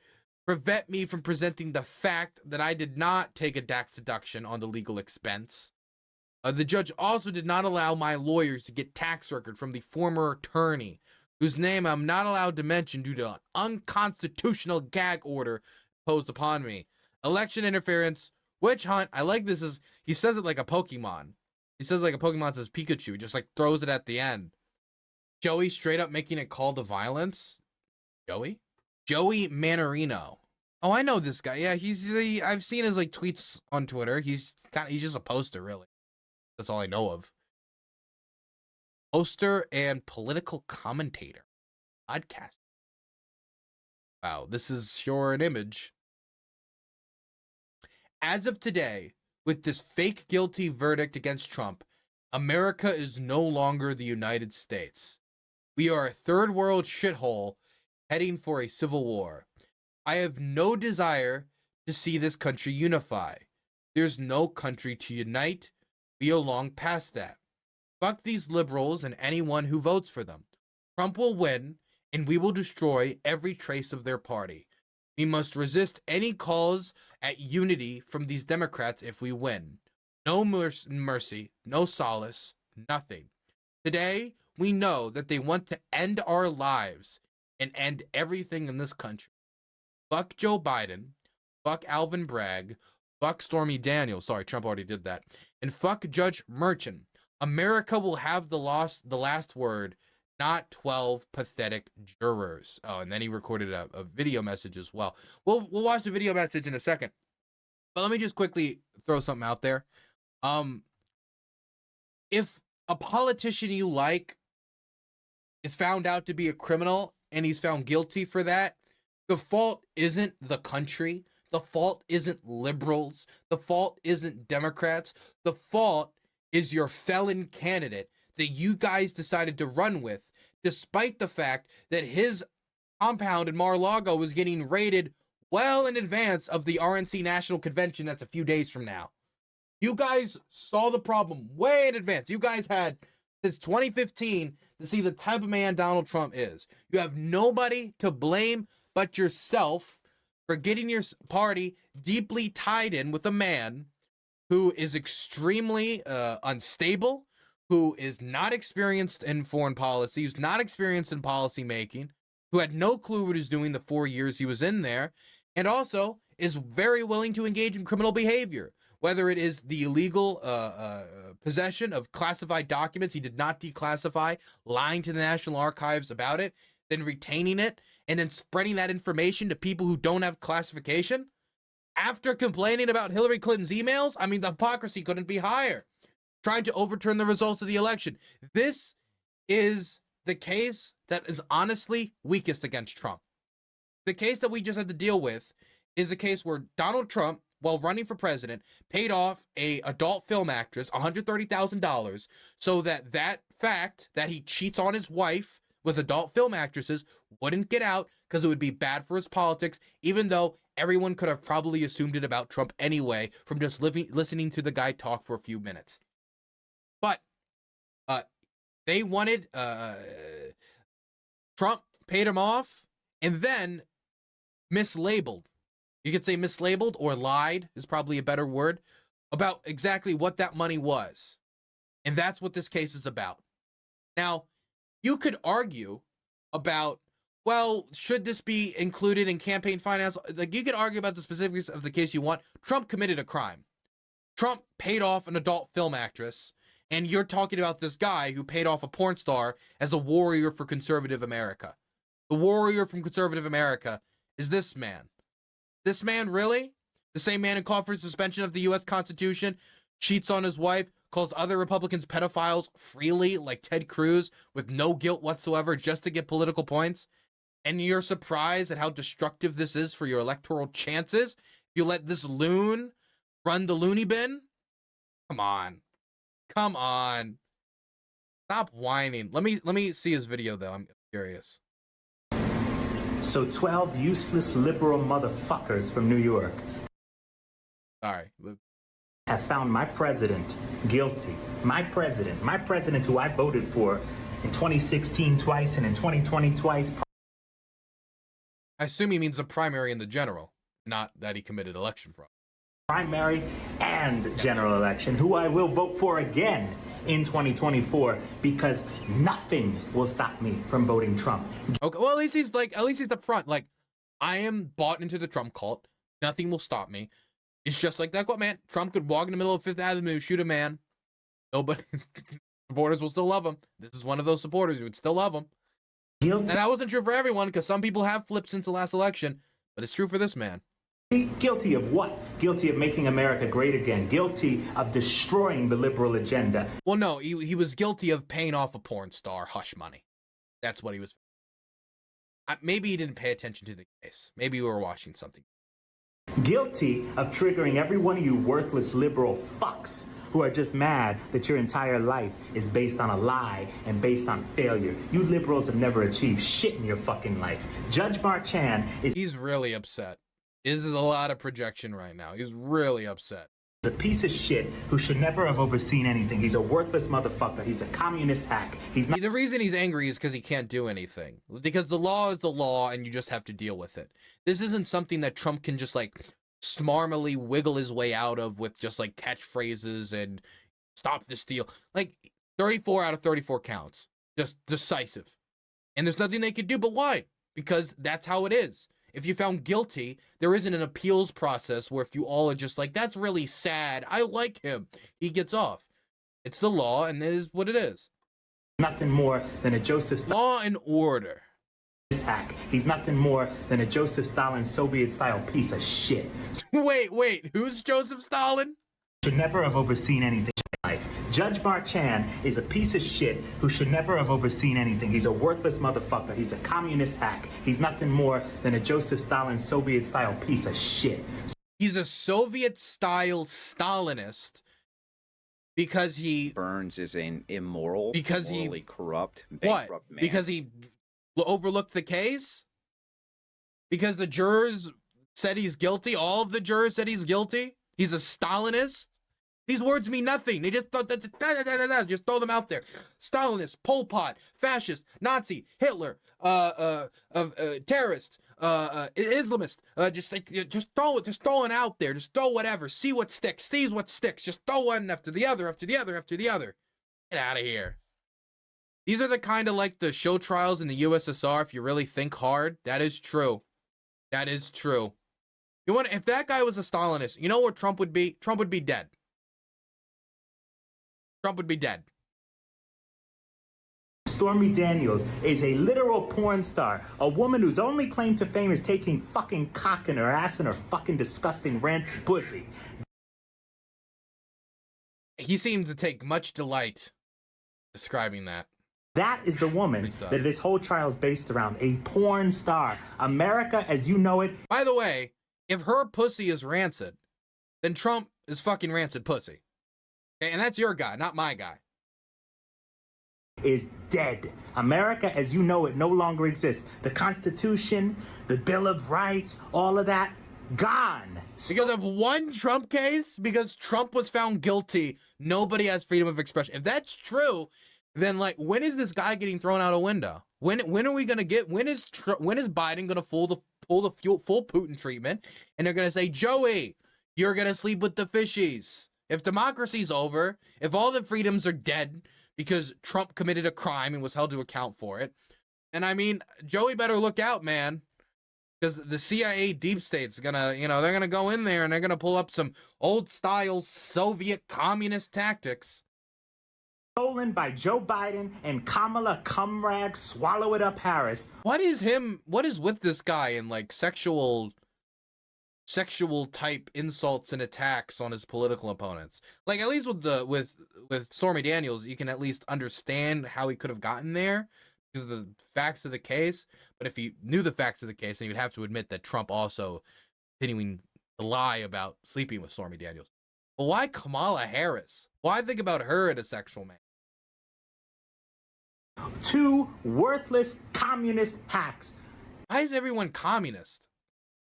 prevent me from presenting the fact that I did not take a tax deduction on the legal expense, the judge also did not allow my lawyers to get tax record from the former attorney, whose name I'm not allowed to mention due to an unconstitutional gag order imposed upon me. Election interference, witch hunt. I like this. He says it like a Pokemon. He says like a Pokemon says Pikachu. He just like throws it at the end. Joey straight up making a call to violence. Joey Manarino. Oh, I know this guy. Yeah, I've seen his like tweets on Twitter. He's just a poster, really. That's all I know of. Poster and political commentator. Podcast. Wow, this is sure an image. As of today, with this fake guilty verdict against Trump, America is no longer the United States. We are a third world shithole heading for a civil war. I have no desire to see this country unify. There's no country to unite. We are long past that. Fuck these liberals and anyone who votes for them. Trump will win, and we will destroy every trace of their party. We must resist any calls at unity from these Democrats if we win. No mercy, no solace, nothing. Today, we know that they want to end our lives and end everything in this country. Fuck Joe Biden, fuck Alvin Bragg, fuck Stormy Daniels. Sorry, Trump already did that. And fuck Judge Merchan. America will have the last word, not 12 pathetic jurors. Oh, and then he recorded a video message as well. We'll watch the video message in a second. But let me just quickly throw something out there. If a politician you like is found out to be a criminal and he's found guilty for that, the fault isn't the country. The fault isn't liberals. The fault isn't Democrats. The fault is your felon candidate that you guys decided to run with, despite the fact that his compound in Mar-a-Lago was getting raided well in advance of the RNC National Convention that's a few days from now. You guys saw the problem way in advance. You guys had since 2015 to see the type of man Donald Trump is. You have nobody to blame but yourself for getting your party deeply tied in with a man who is extremely unstable, who is not experienced in foreign policy, who's not experienced in policy making, who had no clue what he was doing the 4 years he was in there, and also is very willing to engage in criminal behavior, whether it is the illegal possession of classified documents he did not declassify, lying to the National Archives about it, then retaining it, and then spreading that information to people who don't have classification. After complaining about Hillary Clinton's emails, I mean, the hypocrisy couldn't be higher. Trying to overturn the results of the election. This is the case that is honestly weakest against Trump. The case that we just had to deal with is a case where Donald Trump, while running for president, paid off an adult film actress $130,000 so that fact that he cheats on his wife with adult film actresses wouldn't get out because it would be bad for his politics, even though everyone could have probably assumed it about Trump anyway from just listening to the guy talk for a few minutes. But they wanted Trump paid him off and then mislabeled. You could say mislabeled or lied is probably a better word about exactly what that money was. And that's what this case is about. Now, you could argue about, well, should this be included in campaign finance? Like, you could argue about the specifics of the case you want. Trump committed a crime. Trump paid off an adult film actress, and you're talking about this guy who paid off a porn star as a warrior for conservative America. The warrior from conservative America is this man. This man, really? The same man who called for suspension of the U.S. Constitution, cheats on his wife, calls other Republicans pedophiles freely, like Ted Cruz, with no guilt whatsoever, just to get political points? And you're surprised at how destructive this is for your electoral chances? You let this loon run the loony bin? Come on. Come on. Stop whining. Let me see his video, though. I'm curious. So 12 useless liberal motherfuckers from New York have found my president guilty. My president who I voted for in 2016 twice, and in 2020 twice. I assume he means the primary and the general, not that he committed election fraud. Primary and general election, who I will vote for again in 2024, because nothing will stop me from voting Trump. Okay, well, at least he's up front. Like, I am bought into the Trump cult. Nothing will stop me. It's just like that. What, man? Trump could walk in the middle of Fifth Avenue, shoot a man. Nobody, supporters will still love him. This is one of those supporters who would still love him. Guilty. And that wasn't true for everyone, because some people have flipped since the last election, but it's true for this man. Guilty of what? Guilty of making America great again. Guilty of destroying the liberal agenda. Well, no, he was guilty of paying off a porn star hush money. That's what he was. Maybe he didn't pay attention to the case. Maybe we were watching something. Guilty of triggering every one of you worthless liberal fucks who are just mad that your entire life is based on a lie and based on failure. You liberals have never achieved shit in your fucking life. Judge Marchand is... He's really upset. This is a lot of projection right now. He's really upset. He's a piece of shit who should never have overseen anything. He's a worthless motherfucker. He's a communist hack. He's not... The reason he's angry is because he can't do anything. Because the law is the law and you just have to deal with it. This isn't something that Trump can just like smarmily wiggle his way out of with just like catchphrases and stop the steal. Like 34 out of 34 counts. Just decisive. And there's nothing they can do, but why? Because that's how it is. If you found guilty, there isn't an appeals process where if you all are just like, that's really sad, I like him, he gets off. It's the law, and it is what it is. Nothing more than a Joseph Stalin. Law and order. Hack. He's nothing more than a Joseph Stalin Soviet-style piece of shit. Wait, who's Joseph Stalin? Should never have overseen anything in life. Judge Marchand is a piece of shit who should never have overseen anything. He's a worthless motherfucker. He's a communist hack. He's nothing more than a Joseph Stalin Soviet-style piece of shit. He's a Soviet-style Stalinist because he... Burns is an immoral, because morally corrupt, what? bankrupt man. Because he overlooked the case? Because the jurors said he's guilty? All of the jurors said he's guilty? He's a Stalinist? These words mean nothing. They just just throw them out there. Stalinist, Pol Pot, fascist, Nazi, Hitler, terrorist, Islamist. Just throw it. Just throw it out there. Just throw whatever. See what sticks. See what sticks. Just throw one after the other, after the other, after the other. Get out of here. These are the kind of like the show trials in the USSR. If you really think hard, that is true. That is true. You want if that guy was a Stalinist, you know where Trump would be? Trump would be dead. Trump would be dead. Stormy Daniels is a literal porn star, a woman whose only claim to fame is taking fucking cock in her ass and her fucking disgusting rancid pussy. He seemed to take much delight describing that. That is the woman that this whole trial is based around, a porn star. America as you know it. By the way, if her pussy is rancid, then Trump is fucking rancid pussy. Okay, and that's your guy, not my guy. Is dead. America as you know it no longer exists. The Constitution, the Bill of Rights, all of that, gone. Because of one Trump case? Because Trump was found guilty, nobody has freedom of expression. If that's true, then like, when is this guy getting thrown out a window? When are we gonna get? When is Biden gonna pull the full Putin treatment? And they're gonna say, Joey, you're gonna sleep with the fishies. If democracy's over, if all the freedoms are dead because Trump committed a crime and was held to account for it, and I mean, Joey better look out, man, because the CIA deep state's gonna, they're gonna go in there and they're gonna pull up some old-style Soviet communist tactics. Stolen by Joe Biden and Kamala Cumrag swallow it up Harris. What is with this guy and like sexual type insults and attacks on his political opponents? Like, at least with Stormy Daniels, you can at least understand how he could have gotten there because of the facts of the case. But if you knew the facts of the case, then you'd have to admit that Trump also continuing to lie about sleeping with Stormy Daniels. But why Kamala Harris? Why think about her as a sexual man? Two worthless communist hacks. Why is everyone communist?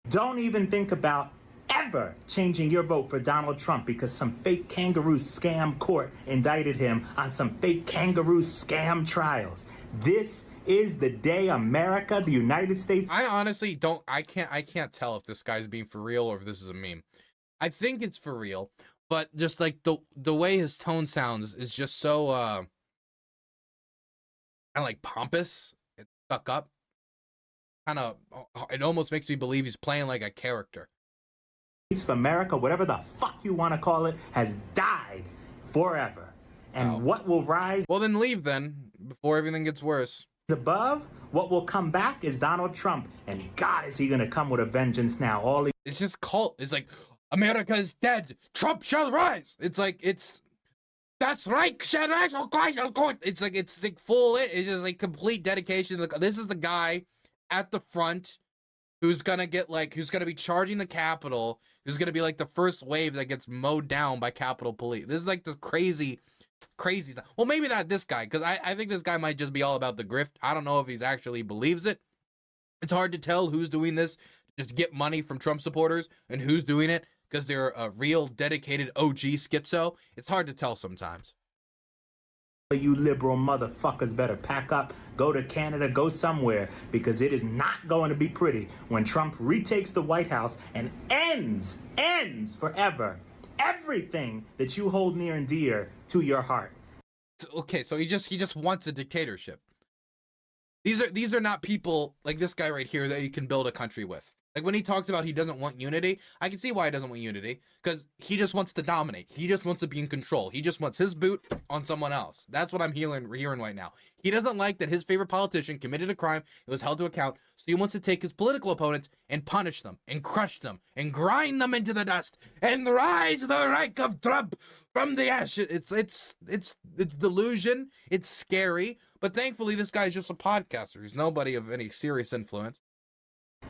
Don't even think about ever changing your vote for Donald Trump because some fake kangaroo scam court indicted him on some fake kangaroo scam trials. This is the day America, the United States. I honestly I can't tell if this guy's being for real or if this is a meme. I think it's for real, but just like the way his tone sounds is just so kind of like pompous. It's stuck up. Kind of, it almost makes me believe he's playing like a character. Of America, whatever the fuck you want to call it, has died forever. And what will rise? Well, then leave then, before everything gets worse. Above, what will come back is Donald Trump. And God, is he going to come with a vengeance now. It's just cult. It's like, America is dead. Trump shall rise. It's like, that's right. Shall rise. It's like full, it's just like complete dedication. This is the guy at the front who's gonna be charging the Capitol, who's gonna be like the first wave that gets mowed down by Capitol Police. This is like this crazy stuff. Well, maybe not this guy, because I think this guy might just be all about the grift. I don't know if he's actually believes it. It's hard to tell who's doing this just to get money from Trump supporters and who's doing it because they're a real dedicated OG schizo. It's hard to tell sometimes. You liberal motherfuckers better pack up, go to Canada, go somewhere, because it is not going to be pretty when Trump retakes the White House and ends forever everything that you hold near and dear to your heart. Okay, so he just wants a dictatorship. These are not people like this guy right here that you can build a country with. Like when he talks about he doesn't want unity, I can see why he doesn't want unity, because he just wants to dominate. He just wants to be in control. He just wants his boot on someone else. That's what I'm hearing right now. He doesn't like that his favorite politician committed a crime, it was held to account, so he wants to take his political opponents and punish them and crush them and grind them into the dust and rise the Reich of Trump from the ashes. It's delusion. It's scary, but thankfully this guy's just a podcaster. He's nobody of any serious influence.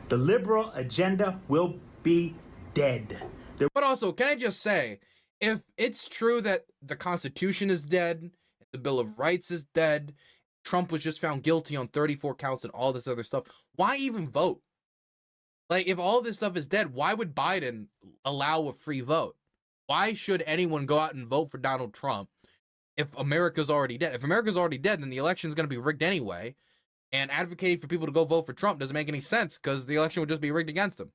The liberal agenda will be dead. But also, can I just say, if it's true that the Constitution is dead, the Bill of Rights is dead, Trump was just found guilty on 34 counts and all this other stuff, why even vote? Like, if all this stuff is dead, why would Biden allow a free vote? Why should anyone go out and vote for Donald Trump if America's already dead? If America's already dead, then the election's going to be rigged anyway. And advocating for people to go vote for Trump doesn't make any sense because the election would just be rigged against him.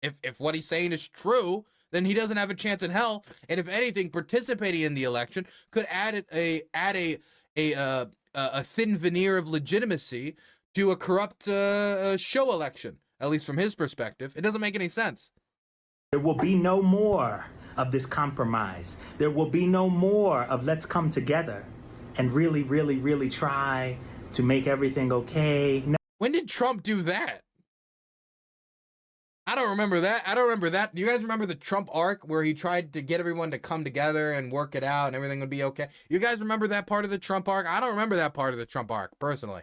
If what he's saying is true, then he doesn't have a chance in hell. And if anything, participating in the election could add a thin veneer of legitimacy to a corrupt show election, at least from his perspective. It doesn't make any sense. There will be no more of this compromise. There will be no more of let's come together and really, really, really try to make everything okay. No. When did Trump do that? I don't remember that. Do you guys remember the Trump arc where he tried to get everyone to come together and work it out and everything would be okay? You guys remember that part of the Trump arc? I don't remember that part of the Trump arc, personally.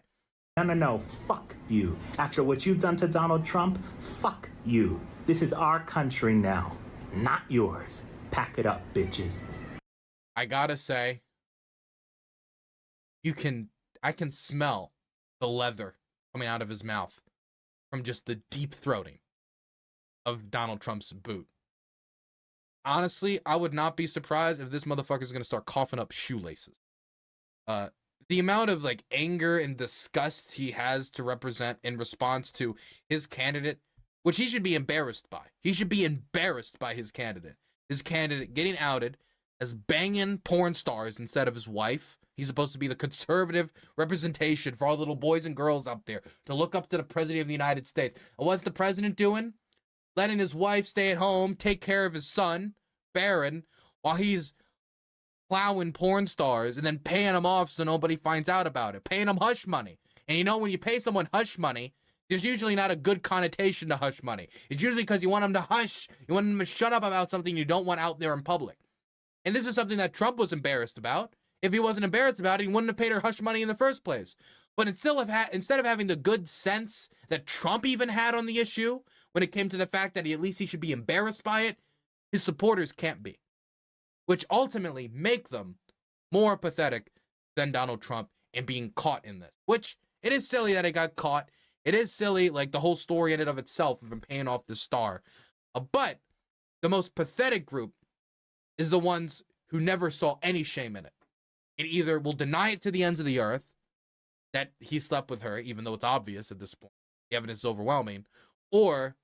No. Fuck you. After what you've done to Donald Trump, fuck you. This is our country now, not yours. Pack it up, bitches. I gotta say, I can smell the leather coming out of his mouth from just the deep throating of Donald Trump's boot. Honestly, I would not be surprised if this motherfucker is going to start coughing up shoelaces. The amount of like anger and disgust he has to represent in response to his candidate, which he should be embarrassed by. He should be embarrassed by his candidate. His candidate getting outed as banging porn stars instead of his wife. He's supposed to be the conservative representation for all the little boys and girls up there to look up to the president of the United States. And what's the president doing? Letting his wife stay at home, take care of his son, Barron, while he's plowing porn stars and then paying them off so nobody finds out about it. Paying them hush money. And you know, when you pay someone hush money, there's usually not a good connotation to hush money. It's usually because you want them to hush. You want them to shut up about something you don't want out there in public. And this is something that Trump was embarrassed about. If he wasn't embarrassed about it, he wouldn't have paid her hush money in the first place. But instead of having the good sense that Trump even had on the issue, when it came to the fact that at least he should be embarrassed by it, his supporters can't be. Which ultimately make them more pathetic than Donald Trump in being caught in this. Which, it is silly that he got caught. It is silly, like the whole story in and of itself of him paying off the star. But The most pathetic group is the ones who never saw any shame in it. It either will deny it to the ends of the earth that he slept with her, even though it's obvious at this point, the evidence is overwhelming, or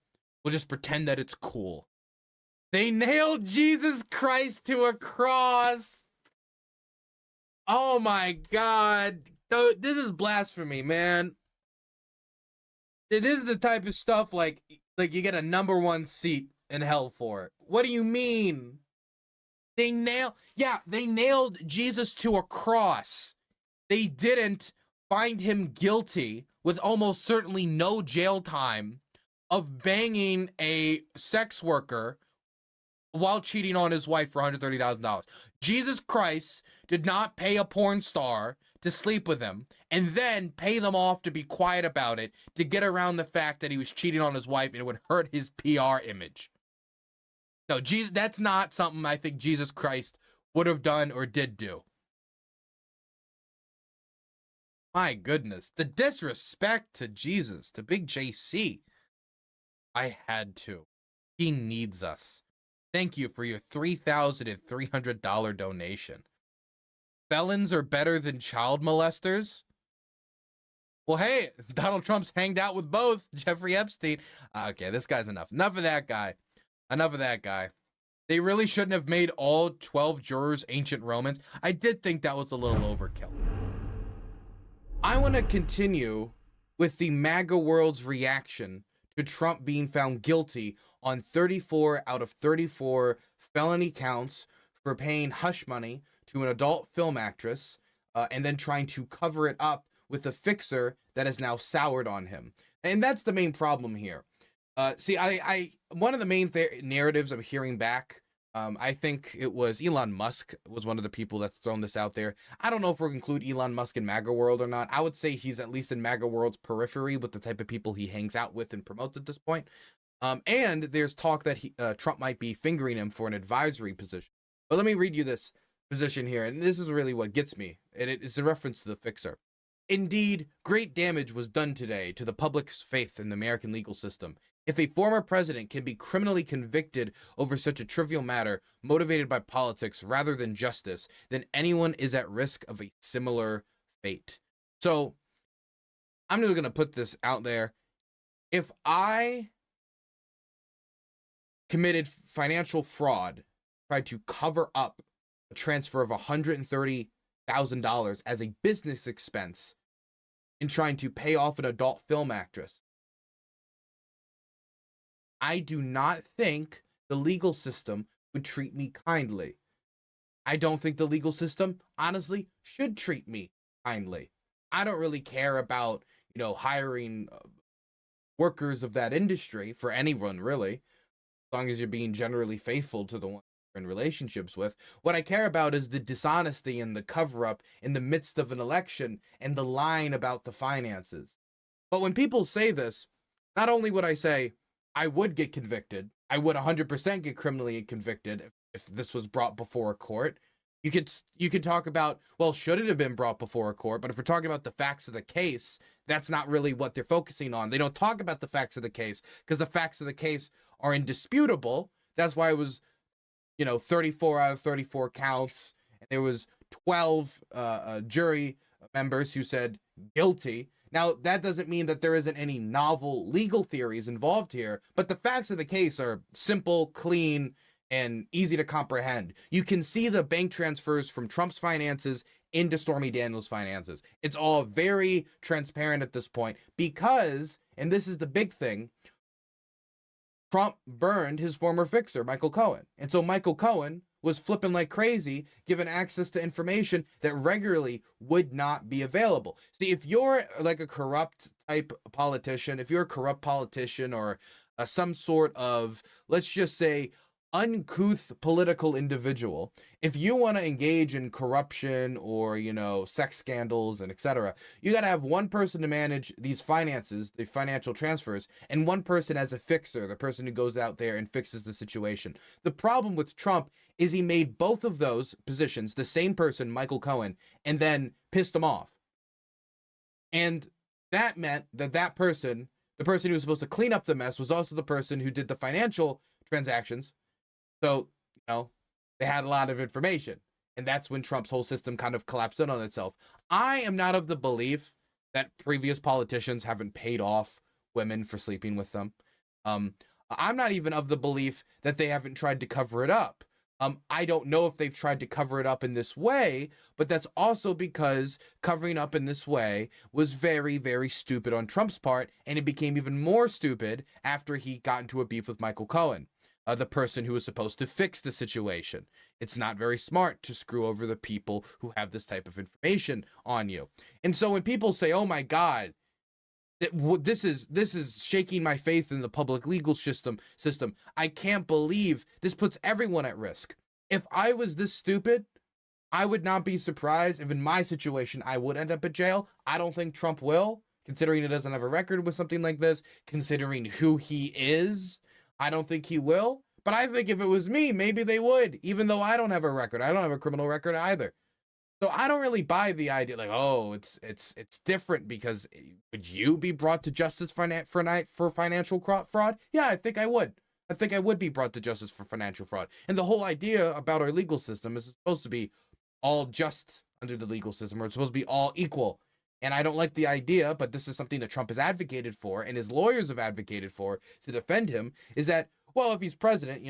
will just pretend that it's cool. They nailed Jesus Christ to a cross. Oh my God. This is blasphemy, man. This is the type of stuff like you get a #1 seat in hell for it. What do you mean? They nailed Jesus to a cross. They didn't find him guilty with almost certainly no jail time of banging a sex worker while cheating on his wife for $130,000. Jesus Christ did not pay a porn star to sleep with him and then pay them off to be quiet about it to get around the fact that he was cheating on his wife and it would hurt his PR image. No, Jesus, that's not something I think Jesus Christ would have done or did do. My goodness, the disrespect to Jesus, to Big JC. I had to. He needs us. Thank you for your $3,300 donation. Felons are better than child molesters? Well, hey, Donald Trump's hanged out with both. Jeffrey Epstein. Okay, this guy's enough. Enough of that guy. Enough of that guy. They really shouldn't have made all 12 jurors ancient Romans. I did think that was a little overkill. I want to continue with the MAGA world's reaction to Trump being found guilty on 34 out of 34 felony counts for paying hush money to an adult film actress and then trying to cover it up with a fixer that has now soured on him. And that's the main problem here. See, one of the main narratives I'm hearing back, I think it was Elon Musk was one of the people that's thrown this out there. I don't know if we'll include Elon Musk in MAGA world or not. I would say he's at least in MAGA world's periphery with the type of people he hangs out with and promotes at this point. And there's talk that Trump might be fingering him for an advisory position. But let me read you this position here, and this is really what gets me, and it's a reference to the fixer. Indeed, great damage was done today to the public's faith in the American legal system. If a former president can be criminally convicted over such a trivial matter motivated by politics rather than justice, then anyone is at risk of a similar fate. So I'm just going to put this out there. If I committed financial fraud, tried to cover up a transfer of $130,000 as a business expense in trying to pay off an adult film actress, I do not think the legal system would treat me kindly. I don't think the legal system, honestly, should treat me kindly. I don't really care about, hiring workers of that industry for anyone, really, as long as you're being generally faithful to the one you're in relationships with. What I care about is the dishonesty and the cover-up in the midst of an election and the lying about the finances. But when people say this, not only would I say, I would get convicted. I would 100% get criminally convicted if this was brought before a court. You could talk about, well, should it have been brought before a court? But if we're talking about the facts of the case, that's not really what they're focusing on. They don't talk about the facts of the case because the facts of the case are indisputable. That's why it was, 34 out of 34 counts. And there was 12 jury members who said guilty. Now, that doesn't mean that there isn't any novel legal theories involved here, but the facts of the case are simple, clean, and easy to comprehend. You can see the bank transfers from Trump's finances into Stormy Daniels' finances. It's all very transparent at this point because, and this is the big thing, Trump burned his former fixer, Michael Cohen. And so Michael Cohen was flipping like crazy, given access to information that regularly would not be available. See, if you're like a corrupt type politician, if you're a corrupt politician or some sort of, let's just say, uncouth political individual, if you want to engage in corruption or, sex scandals and etc., you got to have one person to manage these finances, the financial transfers, and one person as a fixer, the person who goes out there and fixes the situation. The problem with Trump is he made both of those positions the same person, Michael Cohen, and then pissed him off. And that meant that person, the person who was supposed to clean up the mess, was also the person who did the financial transactions So, they had a lot of information. And that's when Trump's whole system kind of collapsed in on itself. I am not of the belief that previous politicians haven't paid off women for sleeping with them. I'm not even of the belief that they haven't tried to cover it up. I don't know if they've tried to cover it up in this way, but that's also because covering up in this way was very, very stupid on Trump's part, and it became even more stupid after he got into a beef with Michael Cohen, the person who was supposed to fix the situation. It's not very smart to screw over the people who have this type of information on you. And so when people say, oh my God, this is shaking my faith in the public legal system, I can't believe this puts everyone at risk. If I was this stupid, I would not be surprised if in my situation I would end up in jail. I don't think Trump will, considering he doesn't have a record with something like this, considering who he is. I don't think he will. But I think if it was me, maybe they would, even though I don't have a record. I don't have a criminal record either. So I don't really buy the idea like, oh, it's different because would you be brought to justice for financial fraud? Yeah, I think I would. I think I would be brought to justice for financial fraud. And the whole idea about our legal system is it's supposed to be all just under the legal system, or it's supposed to be all equal. And I don't like the idea, but this is something that Trump has advocated for and his lawyers have advocated for to defend him, is that, well, if he's president,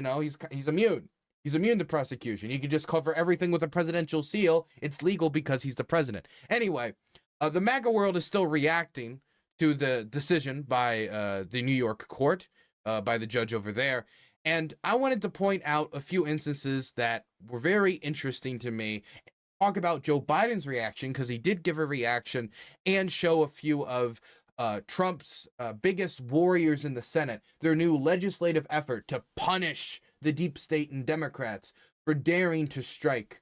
he's immune. He's immune to prosecution. You can just cover everything with a presidential seal. It's legal because he's the president. Anyway, the MAGA world is still reacting to the decision by the New York court, by the judge over there. And I wanted to point out a few instances that were very interesting to me. Talk about Joe Biden's reaction, because he did give a reaction, and show a few of Trump's biggest warriors in the Senate, their new legislative effort to punish the deep state and Democrats for daring to strike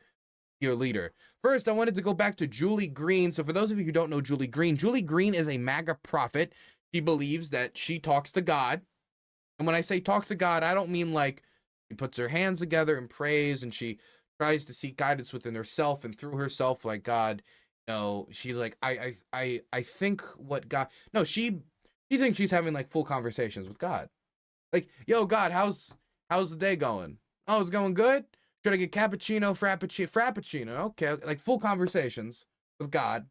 your leader. First, I wanted to go back to Julie Green. So for those of you who don't know Julie Green is a MAGA prophet. She believes that she talks to God. And when I say talks to God, I don't mean like she puts her hands together and prays and she tries to seek guidance within herself and through herself, like God, she's like, I think what God, no, she thinks she's having like full conversations with God. Like, yo, God, how's the day going? Oh, it's going good? Should I get cappuccino, frappuccino? Okay, like full conversations with God.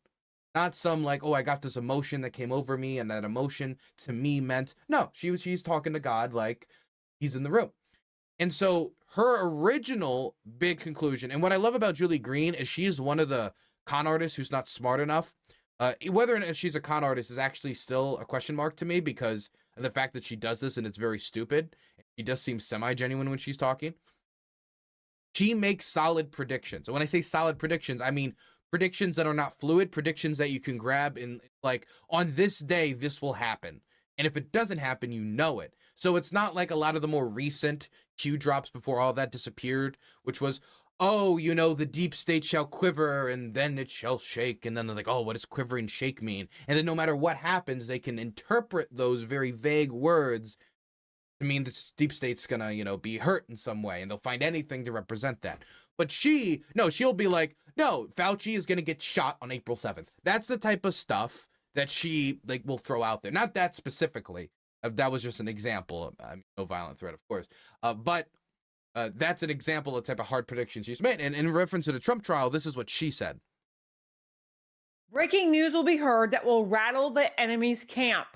Not some like, oh, I got this emotion that came over me and that emotion to me meant, no, she's talking to God like he's in the room. And so her original big conclusion, and what I love about Julie Green is she is one of the con artists who's not smart enough. Whether or not she's a con artist is actually still a question mark to me, because of the fact that she does this and it's very stupid. She does seem semi-genuine when she's talking. She makes solid predictions. And when I say solid predictions, I mean predictions that are not fluid, predictions that you can grab in, like, on this day, this will happen. And if it doesn't happen, you know it. So it's not like a lot of the more recent Q drops before all that disappeared, which was, oh, the deep state shall quiver and then it shall shake. And then they're like, oh, what does quiver and shake mean? And then no matter what happens, they can interpret those very vague words to mean the deep state's gonna, be hurt in some way, and they'll find anything to represent that. But she'll be like, no, Fauci is gonna get shot on April 7th. That's the type of stuff that she will throw out there. Not that specifically. That was just an example. I mean, no violent threat, of course. But that's an example of the type of hard predictions she's made. And in reference to the Trump trial, this is what she said. Breaking news will be heard that will rattle the enemy's camp.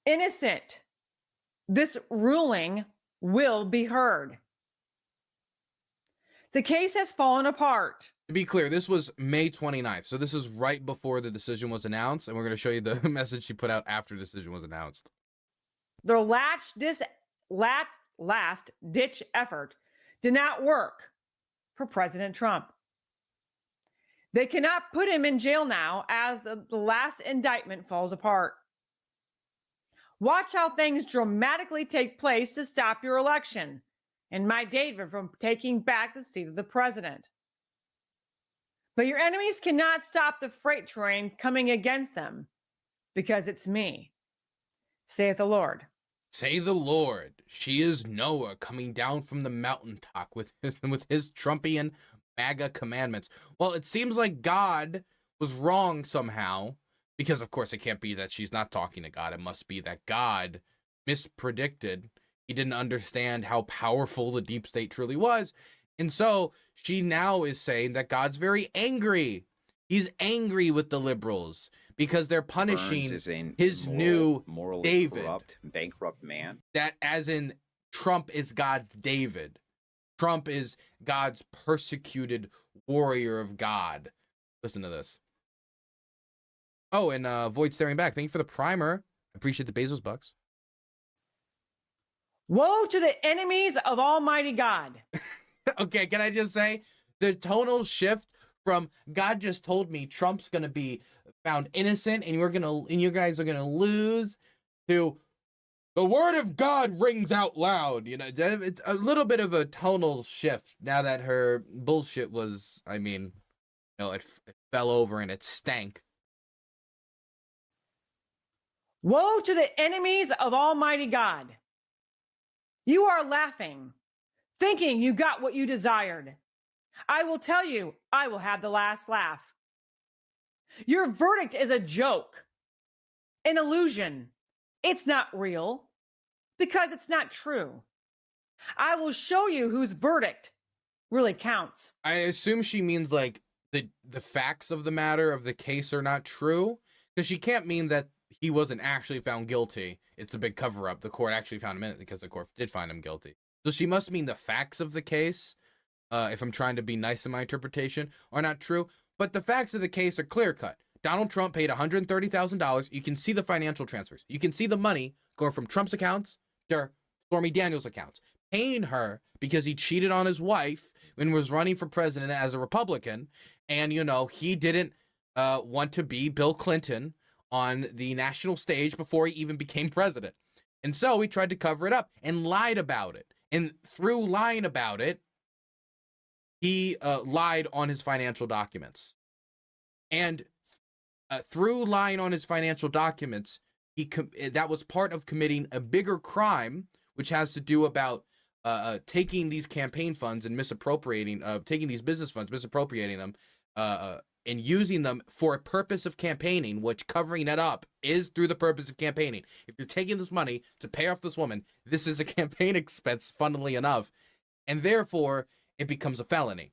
Innocent. This ruling will be heard. The case has fallen apart. To be clear, this was May 29th. So this is right before the decision was announced. And we're going to show you the message she put out after the decision was announced. Their last-ditch effort did not work for President Trump. They cannot put him in jail now as the last indictment falls apart. Watch how things dramatically take place to stop your election and my David from taking back the seat of the president. But your enemies cannot stop the freight train coming against them, because it's me, saith the Lord. Say the Lord. She is Noah coming down from the mountaintop with his Trumpian MAGA commandments. Well, it seems like God was wrong somehow, because of course it can't be that she's not talking to God. It must be that God mispredicted, He didn't understand how powerful the deep state truly was. And so she now is saying that God's very angry. He's angry with the liberals because they're punishing his new morally David. Corrupt, bankrupt man. That as in Trump is God's David. Trump is God's persecuted warrior of God. Listen to this. Oh, and Void staring back. Thank you for the primer. Appreciate the Bezos bucks. Woe to the enemies of Almighty God. Okay, can I just say the tonal shift from God just told me Trump's gonna be found innocent and you guys are gonna lose to the word of God rings out loud. You know, it's a little bit of a tonal shift now that her bullshit was, I mean, you know, it fell over and it stank. Woe to the enemies of Almighty God. You are laughing, thinking you got what you desired. I will tell you, I will have the last laugh. Your verdict is a joke, an illusion. It's not real because it's not true. I will show you whose verdict really counts. I assume she means like the facts of the matter of the case are not true, because she can't mean that he wasn't actually found guilty. It's a big cover-up. The court actually found him in it because the court did find him guilty. So she must mean the facts of the case, if I'm trying to be nice in my interpretation, are not true. But the facts of the case are clear-cut. Donald Trump paid $130,000. You can see the financial transfers. You can see the money going from Trump's accounts to Stormy Daniels' accounts, paying her because he cheated on his wife when he was running for president as a Republican. And, you know, he didn't want to be Bill Clinton on the national stage before he even became president. And so he tried to cover it up and lied about it. And through lying about it, he lied on his financial documents. And through lying on his financial documents, that was part of committing a bigger crime, which has to do about taking these campaign funds and misappropriating, taking these business funds, misappropriating them, and using them for a purpose of campaigning, which covering it up is through the purpose of campaigning. If you're taking this money to pay off this woman, this is a campaign expense, funnily enough, and therefore it becomes a felony.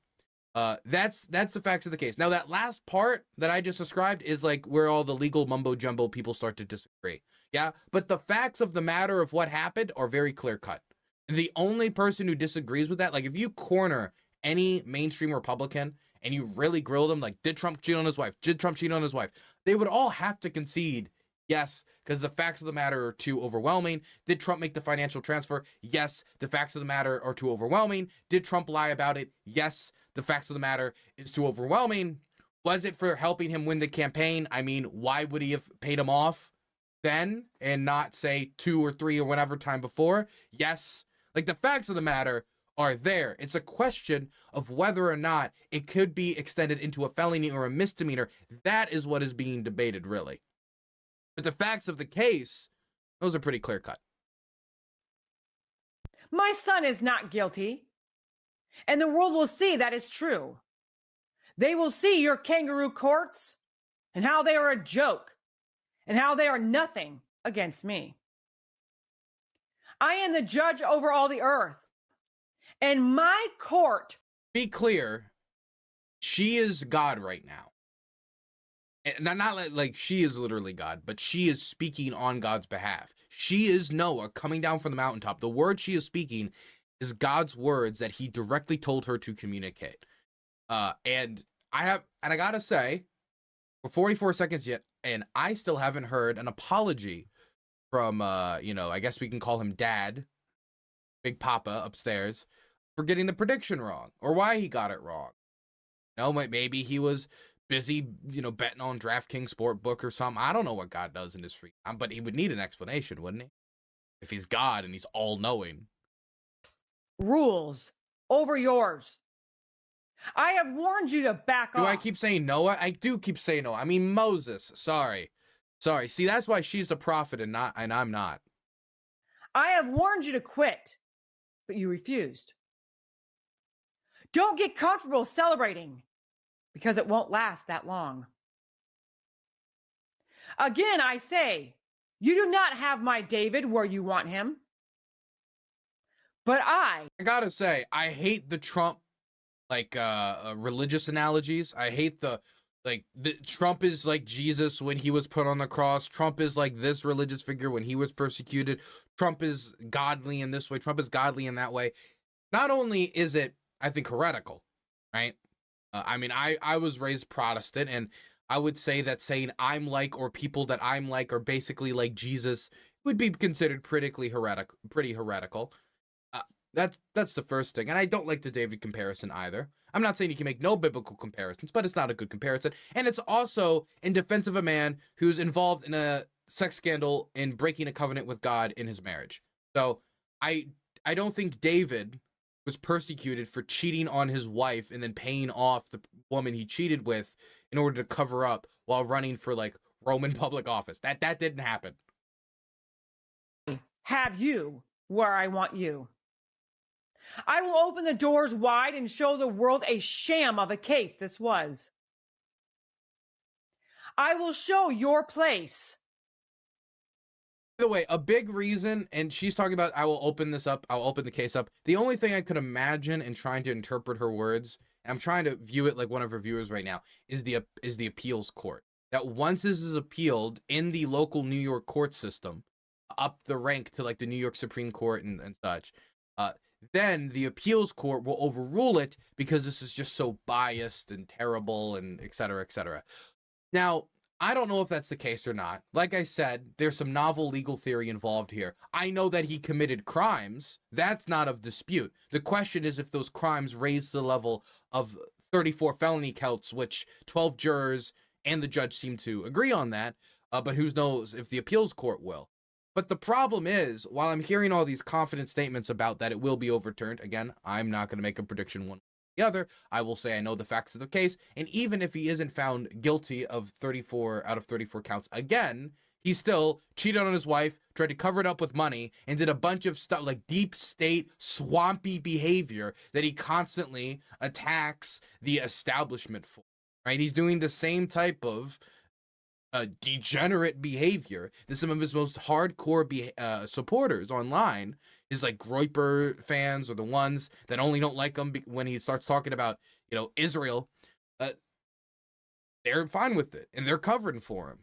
That's the facts of the case. Now, that last part that I just described is like where all the legal mumbo jumbo people start to disagree. Yeah, but the facts of the matter of what happened are very clear cut. The only person who disagrees with that, like if you corner any mainstream Republican and you really grill them, like, did Trump cheat on his wife? Did Trump cheat on his wife? They would all have to concede yes, because the facts of the matter are too overwhelming. Did Trump make the financial transfer? Yes, the facts of the matter are too overwhelming. Did Trump lie about it? Yes, the facts of the matter is too overwhelming. Was it for helping him win the campaign? I mean, why would he have paid him off then and not say 2 or 3 or whatever time before? Yes, like the facts of the matter are there. It's a question of whether or not it could be extended into a felony or a misdemeanor. That is what is being debated, really. But the facts of the case, those are pretty clear cut. My son is not guilty, and the world will see that is true. They will see your kangaroo courts and how they are a joke and how they are nothing against me. I am the judge over all the earth, and my court. Be clear, she is God right now. And not like she is literally God, but she is speaking on God's behalf. She is Noah coming down from the mountaintop. The word she is speaking is God's words that he directly told her to communicate. And I gotta say, we're 44 seconds yet, and I still haven't heard an apology from, I guess we can call him Dad, Big Papa upstairs, for getting the prediction wrong or why he got it wrong. No, maybe he was busy, betting on DraftKings Sportbook or something. I don't know what God does in his free time, but he would need an explanation, wouldn't he? If he's God and he's all-knowing. Rules over yours. I have warned you to back off. Do I keep saying Noah? I do keep saying Noah. I mean Moses. Sorry. See, that's why she's a prophet and I'm not. I have warned you to quit, but you refused. Don't get comfortable celebrating, because it won't last that long. Again, I say, you do not have my David where you want him. But I gotta say, I hate the Trump like religious analogies. I hate the Trump is like Jesus when he was put on the cross. Trump is like this religious figure when he was persecuted. Trump is godly in this way. Trump is godly in that way. Not only is it, I think, heretical, right? I mean, I was raised Protestant, and I would say that saying I'm like, or people that I'm like are basically like Jesus would be considered pretty heretical. That's the first thing. And I don't like the David comparison either. I'm not saying you can make no biblical comparisons, but it's not a good comparison. And it's also in defense of a man who's involved in a sex scandal and breaking a covenant with God in his marriage. So I don't think David was persecuted for cheating on his wife and then paying off the woman he cheated with in order to cover up while running for like Roman public office. That didn't happen. have you where I want you. I will open the doors wide and show the world a sham of a case this was. I will show your place. By the way, a big reason, and she's talking about, I will open this up, I'll open the case up. The only thing I could imagine in trying to interpret her words, and I'm trying to view it like one of her viewers right now, is the appeals court. That once this is appealed in the local New York court system, up the rank to like the New York Supreme Court and such, then the appeals court will overrule it because this is just so biased and terrible and et cetera, et cetera. Now, I don't know if that's the case or not. Like I said, there's some novel legal theory involved here. I know that he committed crimes. That's not of dispute. The question is if those crimes raise the level of 34 felony counts, which 12 jurors and the judge seem to agree on that, but who knows if the appeals court will. But the problem is, while I'm hearing all these confident statements about that it will be overturned, again, I'm not going to make a prediction one way or the other. I will say I know the facts of the case, and even if he isn't found guilty of 34 out of 34 counts again, he still cheated on his wife, tried to cover it up with money, and did a bunch of stuff like deep state, swampy behavior that he constantly attacks the establishment for, right? He's doing the same type of degenerate behavior that some of his most hardcore supporters online, his like Groyper fans, or the ones that only don't like him when he starts talking about, you know, Israel, they're fine with it and they're covering for him.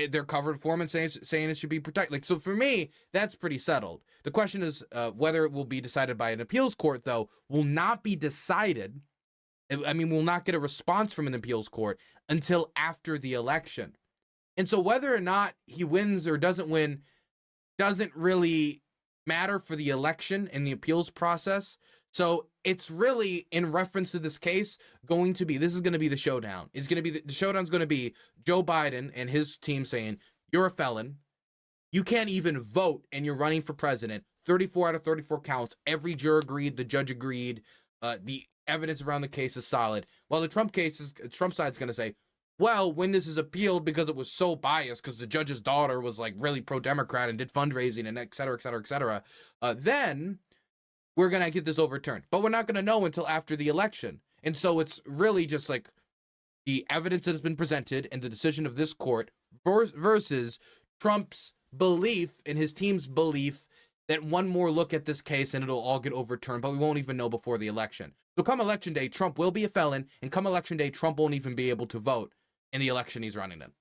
They're covering for him and saying it should be protected. Like, so for me, that's pretty settled. The question is whether it will be decided by an appeals court, though, will not be decided. I mean, we'll not get a response from an appeals court until after the election. And so whether or not he wins or doesn't win doesn't really matter for the election and the appeals process. So it's really, in reference to this case, this is going to be the showdown. It's going to be the showdown's going to be Joe Biden and his team saying, you're a felon. You can't even vote and you're running for president. 34 out of 34 counts. Every juror agreed. The judge agreed. The evidence around the case is solid. While the Trump side's going to say, well, when this is appealed because it was so biased, because the judge's daughter was like really pro-Democrat and did fundraising and et cetera, et cetera, et cetera, then we're going to get this overturned. But we're not going to know until after the election. And so it's really just like the evidence that has been presented and the decision of this court versus Trump's belief and his team's belief that one more look at this case and it'll all get overturned, but we won't even know before the election. So come election day, Trump will be a felon, and come election day, Trump won't even be able to vote in the election he's running in.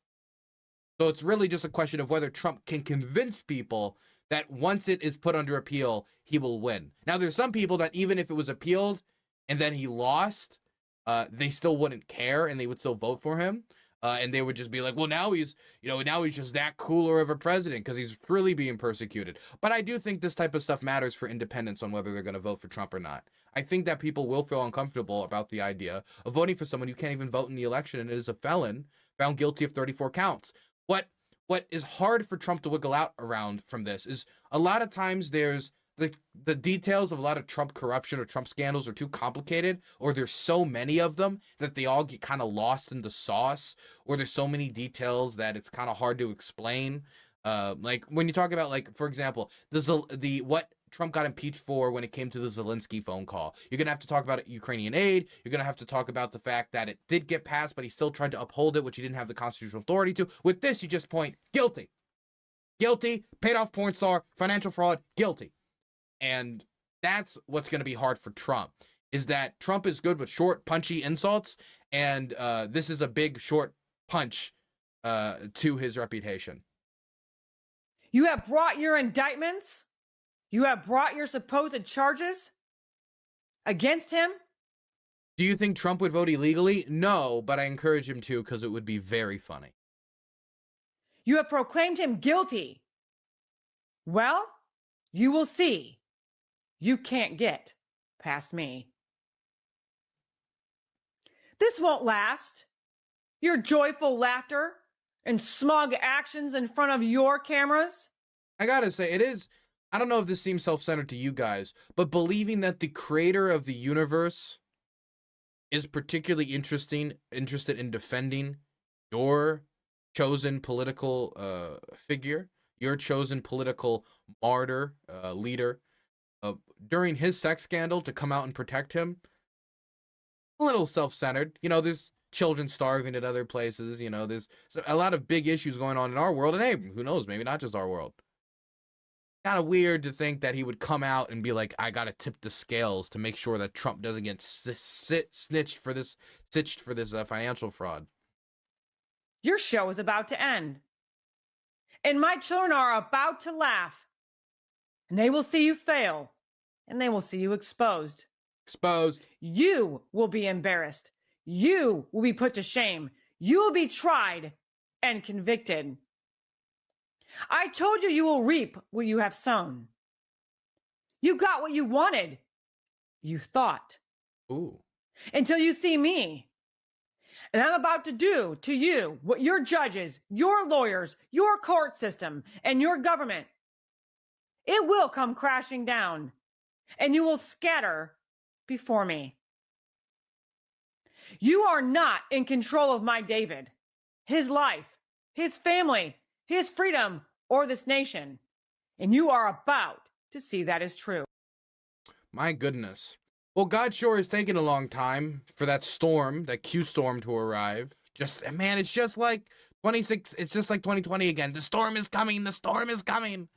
So it's really just a question of whether Trump can convince people that once it is put under appeal, he will win. Now, there's some people that even if it was appealed and then he lost, they still wouldn't care and they would still vote for him. And they would just be like, well, now he's just that cooler of a president because he's really being persecuted. But I do think this type of stuff matters for independents on whether they're going to vote for Trump or not. I think that people will feel uncomfortable about the idea of voting for someone who can't even vote in the election and is a felon found guilty of 34 counts. What is hard for Trump to wiggle out around from this is a lot of times there's the details of a lot of Trump corruption or Trump scandals are too complicated, or there's so many of them that they all get kind of lost in the sauce, or there's so many details that it's kind of hard to explain. Like when you talk about, like, for example, what Trump got impeached for when it came to the Zelensky phone call. You're going to have to talk about Ukrainian aid. You're going to have to talk about the fact that it did get passed, but he still tried to uphold it, which he didn't have the constitutional authority to. With this, you just point guilty. Guilty, paid off porn star, financial fraud, guilty. And That's what's going to be hard for Trump, is that Trump is good with short, punchy insults, and this is a big, short punch to his reputation. You have brought your indictments. You have brought your supposed charges against him. Do you think Trump would vote illegally? No, but I encourage him to because it would be very funny. You have proclaimed him guilty. Well, you will see. You can't get past me. This won't last. Your joyful laughter and smug actions in front of your cameras. I gotta say, it is, I don't know if this seems self-centered to you guys, but believing that the creator of the universe is particularly interested in defending your chosen political figure, your chosen political martyr, leader, during his sex scandal, to come out and protect him, a little self-centered. You know, there's children starving at other places, you know, there's a lot of big issues going on in our world, and hey, who knows, maybe not just our world. Kind of weird to think that he would come out and be like, I gotta tip the scales to make sure that Trump doesn't get stitched for this financial fraud. Your show is about to end, and my children are about to laugh, and they will see you fail, and they will see you exposed. Exposed. You will be embarrassed. You will be put to shame. You will be tried and convicted. I told you you will reap what you have sown. You got what you wanted. You thought. Ooh. Until you see me. And I'm about to do to you what your judges, your lawyers, your court system, and your government. It will come crashing down, and you will scatter before me. You are not in control of my David, his life, his family, his freedom, or this nation. And you are about to see that is true. My goodness. Well, God sure is taking a long time for that storm, that Q storm, to arrive. Man, it's just like 26, it's just like 2020 again. The storm is coming, the storm is coming.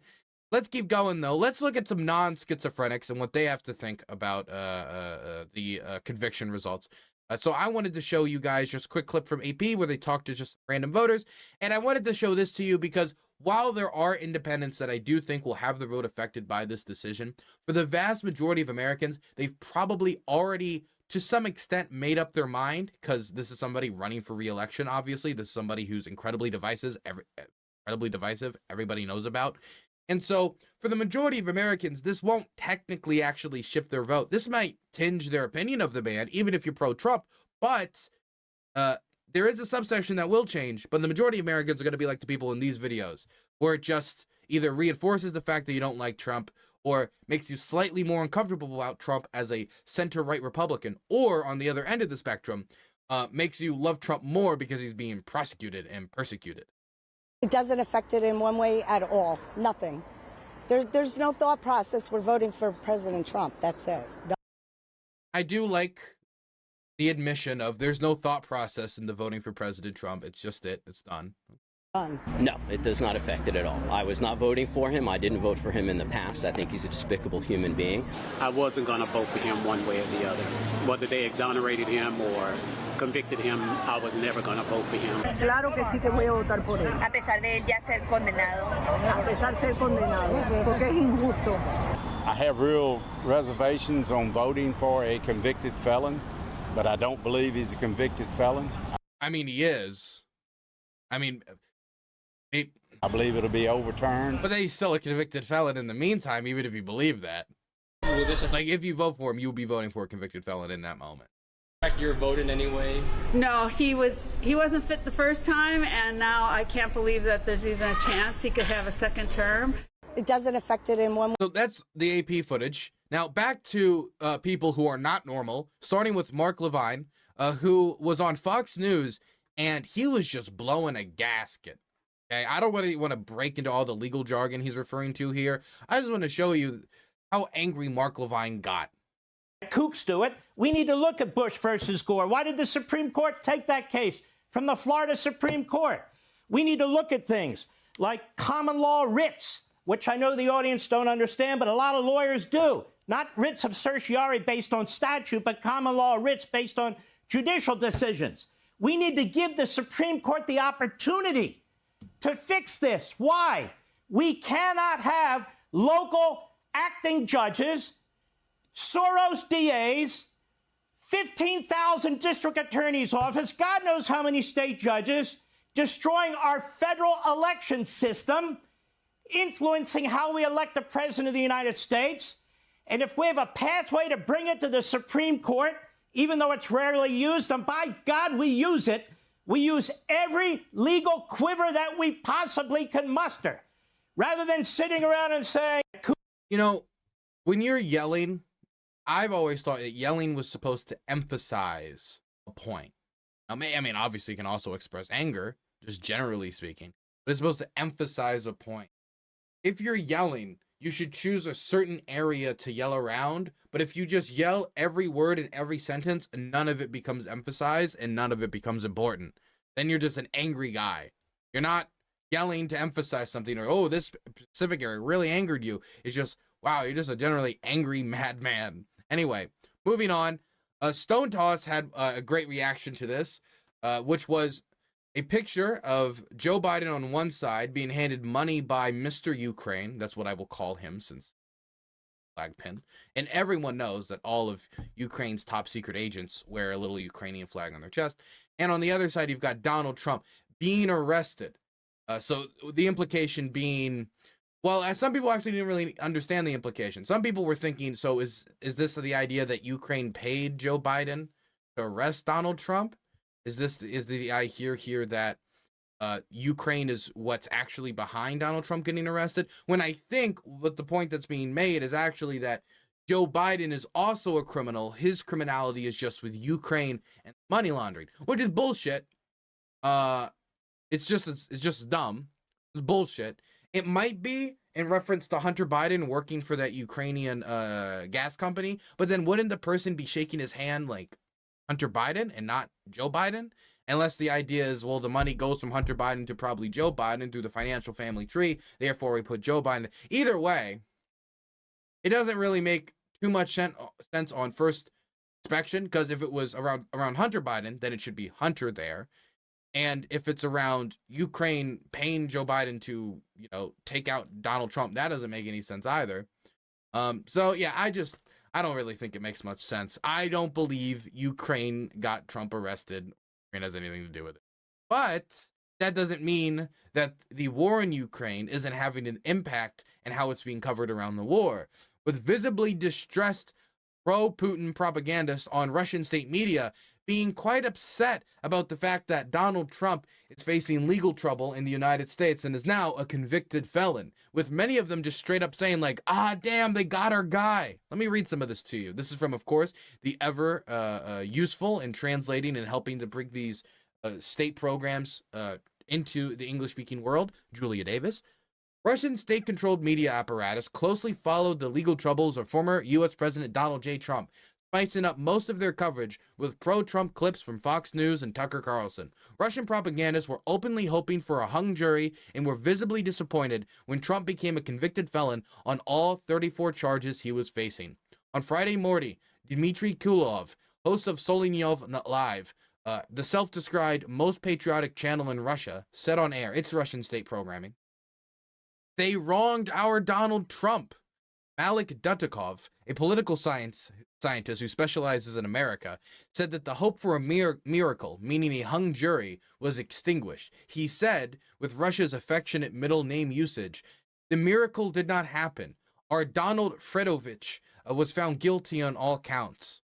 Let's keep going, though. Let's look at some non-schizophrenics and what they have to think about the conviction results. So I wanted to show you guys just a quick clip from AP where they talked to just random voters. And I wanted to show this to you because while there are independents that I do think will have their vote affected by this decision, for the vast majority of Americans, they've probably already, to some extent, made up their mind, because this is somebody running for re-election, obviously. This is somebody who's incredibly divisive, everybody knows about. And so, for the majority of Americans, this won't technically actually shift their vote. This might tinge their opinion of the man, even if you're pro-Trump, but there is a subsection that will change, but the majority of Americans are going to be like the people in these videos, where it just either reinforces the fact that you don't like Trump, or makes you slightly more uncomfortable about Trump as a center-right Republican, or, on the other end of the spectrum, makes you love Trump more because he's being prosecuted and persecuted. It doesn't affect it in one way at all. Nothing. There's no thought process. We're voting for President Trump. That's it. I do like the admission of there's no thought process in the voting for President Trump. It's just it. It's done. No, it does not affect it at all. I was not voting for him. I didn't vote for him in the past. I think he's a despicable human being. I wasn't going to vote for him one way or the other. Whether they exonerated him or convicted him, I was never going to vote for him. Claro que sí que voy a votar por él. A pesar de él ya ser condenado. A pesar de ser condenado, porque es injusto. I have real reservations on voting for a convicted felon, but I don't believe he's a convicted felon. I mean, he is. I mean, I believe it'll be overturned. But he's still a convicted felon in the meantime, even if you believe that. Like, if you vote for him, you'll be voting for a convicted felon in that moment. Your vote in any way? No, he wasn't fit the first time, and now I can't believe that there's even a chance he could have a second term. It doesn't affect it in one way. So that's the AP footage. Now back to people who are not normal, starting with Mark Levine, who was on Fox News, and he was just blowing a gasket. Okay, I don't really want to break into all the legal jargon he's referring to here. I just want to show you how angry Mark Levine got. Kooks do it. We need to look at Bush versus Gore. Why did the Supreme Court take that case from the Florida Supreme Court? We need to look at things like common law writs, which I know the audience don't understand, but a lot of lawyers do. Not writs of certiorari based on statute, but common law writs based on judicial decisions. We need to give the Supreme Court the opportunity to fix this. Why? We cannot have local acting judges, Soros DAs, 15,000 district attorney's office, God knows how many state judges, destroying our federal election system, influencing how we elect the President of the United States. And if we have a pathway to bring it to the Supreme Court, even though it's rarely used, and by God, we use it, we use every legal quiver that we possibly can muster, rather than sitting around and saying... You know, when you're yelling, I've always thought that yelling was supposed to emphasize a point. I mean, obviously you can also express anger, just generally speaking, but it's supposed to emphasize a point. If you're yelling, you should choose a certain area to yell around, but if you just yell every word in every sentence, none of it becomes emphasized and none of it becomes important. Then you're just an angry guy. You're not yelling to emphasize something, or, oh, this specific area really angered you. It's just, wow, you're just a generally angry madman. Anyway, moving on. Stone Toss had a great reaction to this, which was a picture of Joe Biden on one side being handed money by Mr. Ukraine. That's what I will call him, since flag pin. And everyone knows that all of Ukraine's top secret agents wear a little Ukrainian flag on their chest. And on the other side, you've got Donald Trump being arrested. So the implication being, well, as some people actually didn't really understand the implication. Some people were thinking, so is this the idea that Ukraine paid Joe Biden to arrest Donald Trump? Is the I hear that Ukraine is what's actually behind Donald Trump getting arrested? When I think what the point that's being made is actually that Joe Biden is also a criminal. His criminality is just with Ukraine and money laundering, which is bullshit. It's just dumb. It's bullshit. It might be in reference to Hunter Biden working for that Ukrainian gas company, but then wouldn't the person be shaking his hand like Hunter Biden and not Joe Biden? Unless the idea is, well, the money goes from Hunter Biden to probably Joe Biden through the financial family tree, therefore we put Joe Biden. Either way, it doesn't really make too much sense on first inspection, because if it was around Hunter Biden, then it should be Hunter there. And if it's around Ukraine paying Joe Biden to, take out Donald Trump, that doesn't make any sense either. So yeah, I don't really think it makes much sense. I don't believe Ukraine got Trump arrested. Ukraine has anything to do with it. But that doesn't mean that the war in Ukraine isn't having an impact in how it's being covered around the war. With visibly distressed pro-Putin propagandists on Russian state media being quite upset about the fact that Donald Trump is facing legal trouble in the United States and is now a convicted felon, with many of them just straight up saying like, damn, they got our guy. Let me read some of this to you. This is from, of course, the ever useful in translating and helping to bring these state programs into the English-speaking world, Julia Davis. Russian state-controlled media apparatus closely followed the legal troubles of former U.S. President Donald J. Trump, spicing up most of their coverage with pro-Trump clips from Fox News and Tucker Carlson. Russian propagandists were openly hoping for a hung jury and were visibly disappointed when Trump became a convicted felon on all 34 charges he was facing. On Friday morning, Dmitry Kulov, host of DylanBurnsLIVE, the self-described most patriotic channel in Russia, said on air, it's Russian state programming, "They wronged our Donald Trump." Malik Dutikov, a political scientist who specializes in America, said that the hope for a miracle, meaning a hung jury, was extinguished. He said, with Russia's affectionate middle name usage, "The miracle did not happen. Our Donald Fredovich was found guilty on all counts."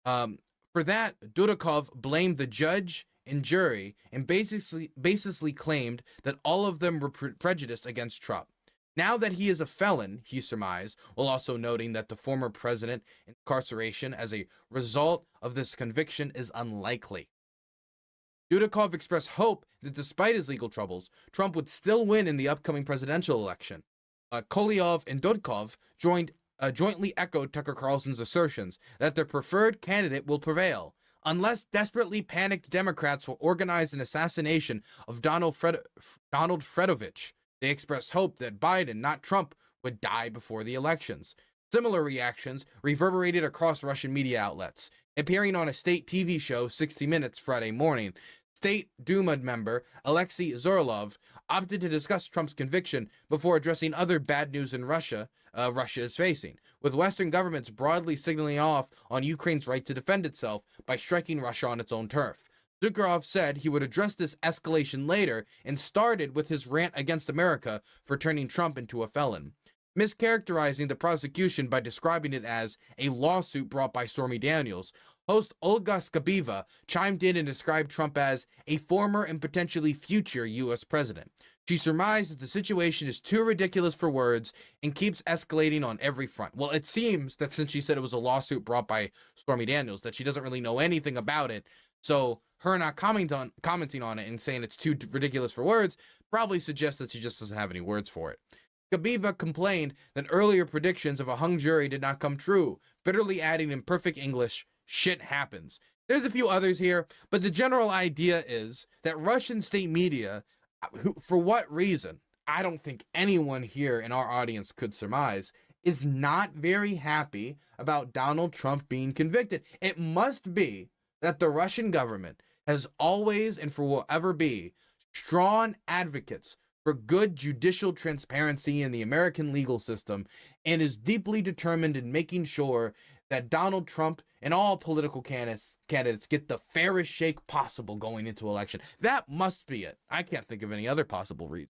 For that, Dudikov blamed the judge and jury and basically claimed that all of them were prejudiced against Trump. Now that he is a felon, he surmised, while also noting that the former president incarceration as a result of this conviction is unlikely. Dudikov expressed hope that despite his legal troubles, Trump would still win in the upcoming presidential election. Kolyov and Dudikov jointly echoed Tucker Carlson's assertions that their preferred candidate will prevail, unless desperately panicked Democrats will organize an assassination of Donald Fredovich. They expressed hope that Biden, not Trump, would die before the elections. Similar reactions reverberated across Russian media outlets. Appearing on a state TV show, 60 Minutes, Friday morning, State Duma member Alexei Zorlov opted to discuss Trump's conviction before addressing other bad news in Russia is facing, with Western governments broadly signaling off on Ukraine's right to defend itself by striking Russia on its own turf. Zukharov said he would address this escalation later and started with his rant against America for turning Trump into a felon, mischaracterizing the prosecution by describing it as a lawsuit brought by Stormy Daniels. Host Olga Skabiva chimed in and described Trump as a former and potentially future U.S. president. She surmised that the situation is too ridiculous for words and keeps escalating on every front. Well, it seems that since she said it was a lawsuit brought by Stormy Daniels, that she doesn't really know anything about it. So her not commenting on it and saying it's too ridiculous for words probably suggests that she just doesn't have any words for it. Skabiva complained that earlier predictions of a hung jury did not come true, bitterly adding in perfect English, "Shit happens." There's a few others here, but the general idea is that Russian state media, for what reason, I don't think anyone here in our audience could surmise, is not very happy about Donald Trump being convicted. It must be that the Russian government has always and for will ever be strong advocates for good judicial transparency in the American legal system and is deeply determined in making sure that Donald Trump and all political candidates get the fairest shake possible going into election. That must be it. I can't think of any other possible reason.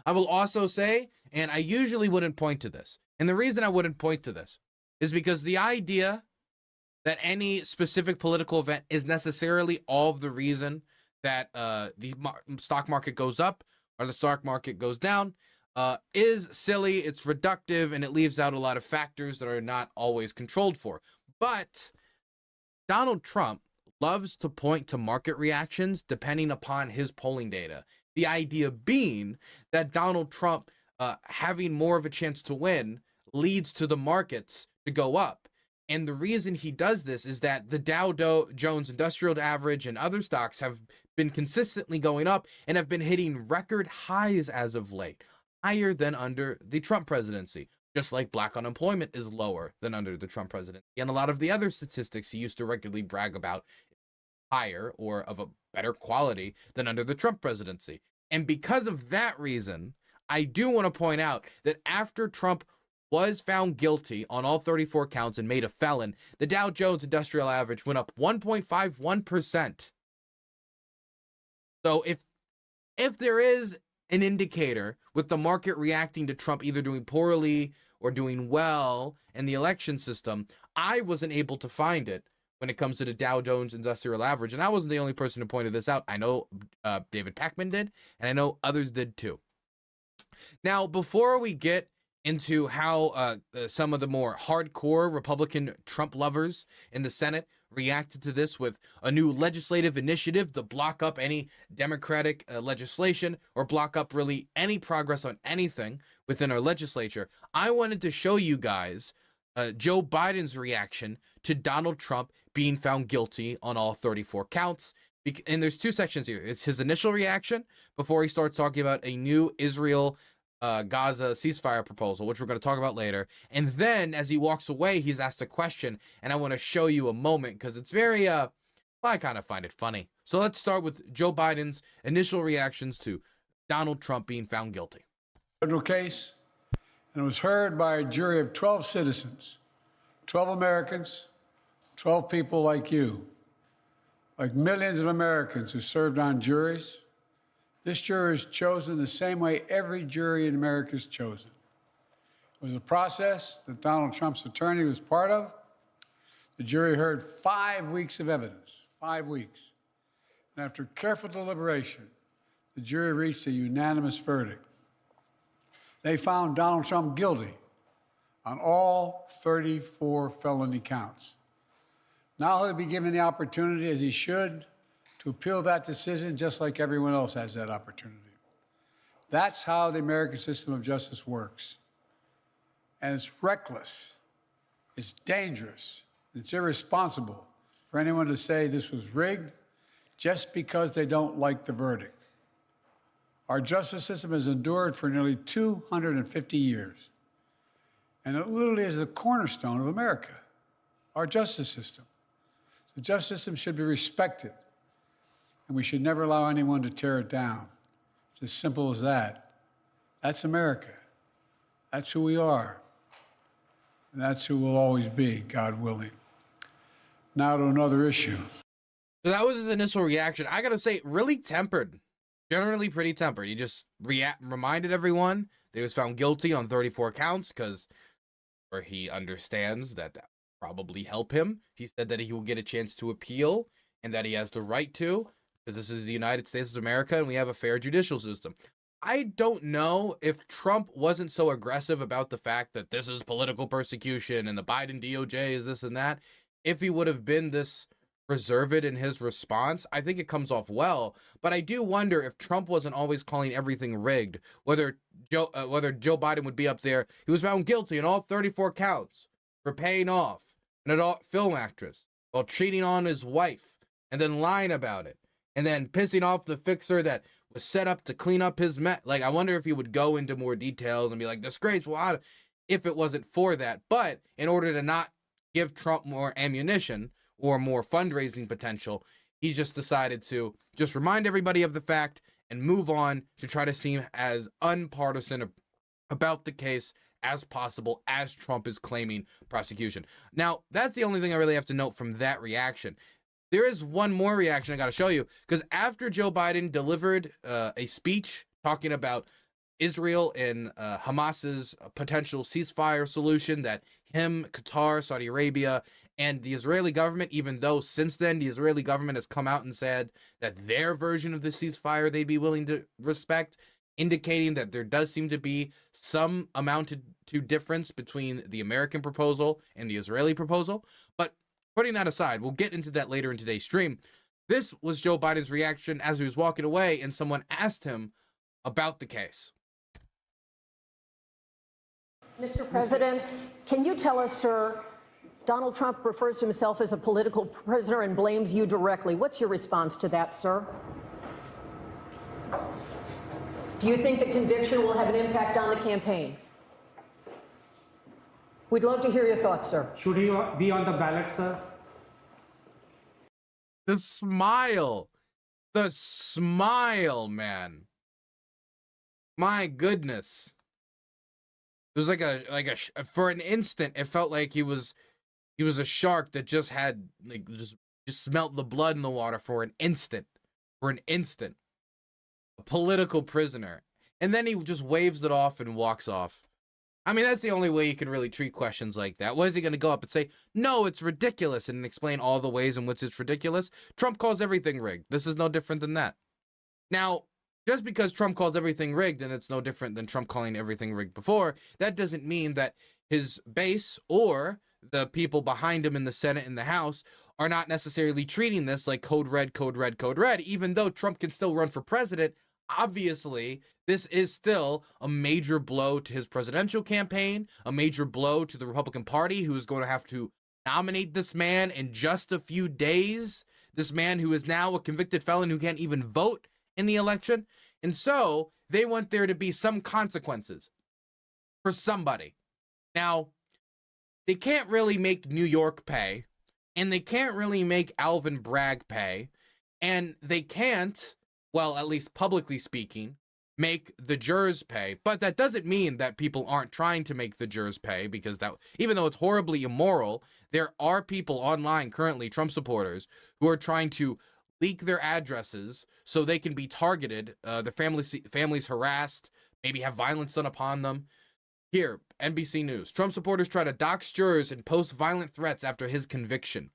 I will also say, and I usually wouldn't point to this, and the reason I wouldn't point to this is because the idea that any specific political event is necessarily all of the reason that the stock market goes up or the stock market goes down is silly, it's reductive, and it leaves out a lot of factors that are not always controlled for. But Donald Trump loves to point to market reactions depending upon his polling data. The idea being that Donald Trump having more of a chance to win leads to the markets to go up. And the reason he does this is that the Dow Jones Industrial Average and other stocks have been consistently going up and have been hitting record highs as of late, higher than under the Trump presidency, just like black unemployment is lower than under the Trump presidency. And a lot of the other statistics he used to regularly brag about higher or of a better quality than under the Trump presidency. And because of that reason, I do want to point out that after Trump was found guilty on all 34 counts and made a felon, the Dow Jones Industrial Average went up 1.51%. So if there is an indicator with the market reacting to Trump either doing poorly or doing well in the election system, I wasn't able to find it when it comes to the Dow Jones Industrial Average. And I wasn't the only person who pointed this out. I know David Pakman did, and I know others did too. Now, before we get into how some of the more hardcore Republican Trump lovers in the Senate reacted to this with a new legislative initiative to block up any Democratic legislation or block up really any progress on anything within our legislature, I wanted to show you guys Joe Biden's reaction to Donald Trump being found guilty on all 34 counts. And there's two sections here. It's his initial reaction before he starts talking about a new Israel Gaza ceasefire proposal, which we're going to talk about later. And then as he walks away, he's asked a question, and I want to show you a moment because it's very, I kind of find it funny. So let's start with Joe Biden's initial reactions to Donald Trump being found guilty. Federal case, and it was heard by a jury of 12 citizens, 12 Americans, 12 people like you, like millions of Americans who served on juries. This jury is chosen the same way every jury in America is chosen. It was a process that Donald Trump's attorney was part of. The jury heard 5 weeks of evidence, 5 weeks. And after careful deliberation, the jury reached a unanimous verdict. They found Donald Trump guilty on all 34 felony counts. Now he'll be given the opportunity, as he should, to appeal that decision just like everyone else has that opportunity. That's how the American system of justice works. And it's reckless, it's dangerous, it's irresponsible for anyone to say this was rigged just because they don't like the verdict. Our justice system has endured for nearly 250 years. And it literally is the cornerstone of America, our justice system. The justice system should be respected, and we should never allow anyone to tear it down. It's as simple as that. That's America. That's who we are. And that's who we'll always be, God willing. Now to another issue. So that was his initial reaction. I gotta say, really tempered. Generally pretty tempered. He just reminded everyone that he was found guilty on 34 counts because he understands that that will probably help him. He said that he will get a chance to appeal and that he has the right to, because this is the United States of America and we have a fair judicial system. I don't know if Trump wasn't so aggressive about the fact that this is political persecution and the Biden DOJ is this and that. If he would have been this reserved in his response, I think it comes off well. But I do wonder if Trump wasn't always calling everything rigged, whether Joe Biden would be up there. He was found guilty in all 34 counts for paying off an adult film actress while cheating on his wife and then lying about it and then pissing off the fixer that was set up to clean up his mess. Like, I wonder if he would go into more details and be like, disgraceful, if it wasn't for that. But in order to not give Trump more ammunition or more fundraising potential, he just decided to just remind everybody of the fact and move on to try to seem as unpartisan about the case as possible as Trump is claiming prosecution. Now, that's the only thing I really have to note from that reaction. There is one more reaction I got to show you, because after Joe Biden delivered a speech talking about Israel and Hamas's potential ceasefire solution that him, Qatar, Saudi Arabia, and the Israeli government, even though since then the Israeli government has come out and said that their version of the ceasefire they'd be willing to respect, indicating that there does seem to be some amount to difference between the American proposal and the Israeli proposal. But putting that aside, we'll get into that later in today's stream. This was Joe Biden's reaction as he was walking away and someone asked him about the case. Mr. President, can you tell us, sir, Donald Trump refers to himself as a political prisoner and blames you directly. What's your response to that, sir? Do you think the conviction will have an impact on the campaign? We'd love to hear your thoughts, sir. Should he be on the ballot, sir? The smile, man. My goodness. It was like for an instant, it felt like he was a shark that just had just smelt the blood in the water for an instant. A political prisoner. And then he just waves it off and walks off. I mean, that's the only way you can really treat questions like that. What is he going to go up and say, no, it's ridiculous, and explain all the ways in which it's ridiculous? Trump calls everything rigged. This is no different than that. Now, just because Trump calls everything rigged, and it's no different than Trump calling everything rigged before, that doesn't mean that his base or the people behind him in the Senate and the House are not necessarily treating this like code red, code red, code red. Even though Trump can still run for president, obviously, this is still a major blow to his presidential campaign, a major blow to the Republican Party, who is going to have to nominate this man in just a few days. This man who is now a convicted felon who can't even vote in the election. And so they want there to be some consequences for somebody. Now, they can't really make New York pay, and they can't really make Alvin Bragg pay, and they can't, well, at least publicly speaking, make the jurors pay. But that doesn't mean that people aren't trying to make the jurors pay, because that, even though it's horribly immoral, there are people online currently, Trump supporters, who are trying to leak their addresses so they can be targeted, their families harassed, maybe have violence done upon them. Here, NBC News. Trump supporters try to dox jurors and post violent threats after his conviction.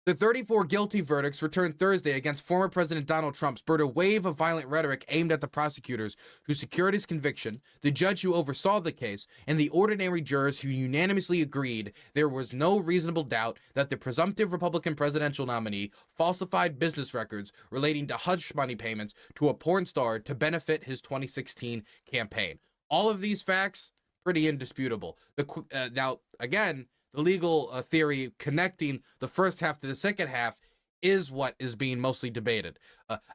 The 34 guilty verdicts returned Thursday against former President Donald Trump spurred a wave of violent rhetoric aimed at the prosecutors who secured his conviction, the judge who oversaw the case, and the ordinary jurors who unanimously agreed there was no reasonable doubt that the presumptive Republican presidential nominee falsified business records relating to hush money payments to a porn star to benefit his 2016 campaign. All of these facts, pretty indisputable. Now, again, the legal theory connecting the first half to the second half is what is being mostly debated.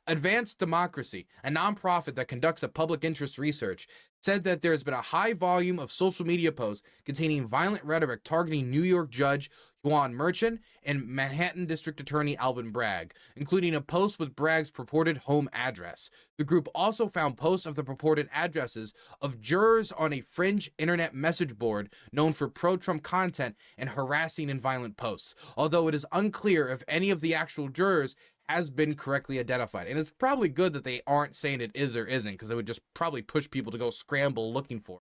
Advanced Democracy, a nonprofit that conducts a public interest research, said that there's been a high volume of social media posts containing violent rhetoric targeting New York Judge Juan Merchan and Manhattan District Attorney Alvin Bragg, including a post with Bragg's purported home address. The group also found posts of the purported addresses of jurors on a fringe internet message board known for pro-Trump content and harassing and violent posts, although it is unclear if any of the actual jurors has been correctly identified. And it's probably good that they aren't saying it is or isn't, because it would just probably push people to go scramble looking for it.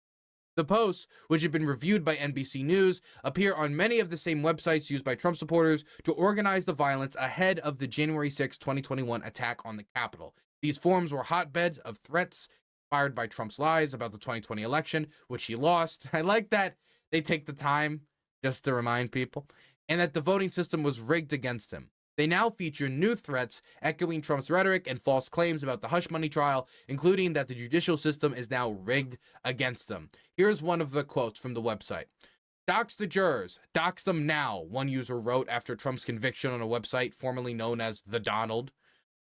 The posts, which have been reviewed by NBC News, appear on many of the same websites used by Trump supporters to organize the violence ahead of the January 6, 2021 attack on the Capitol. These forums were hotbeds of threats fired by Trump's lies about the 2020 election, which he lost. I like that they take the time just to remind people, and that the voting system was rigged against him. They now feature new threats echoing Trump's rhetoric and false claims about the hush money trial, including that the judicial system is now rigged against them. Here's one of the quotes from the website. "Dox the jurors. Dox them now," one user wrote after Trump's conviction on a website formerly known as The Donald,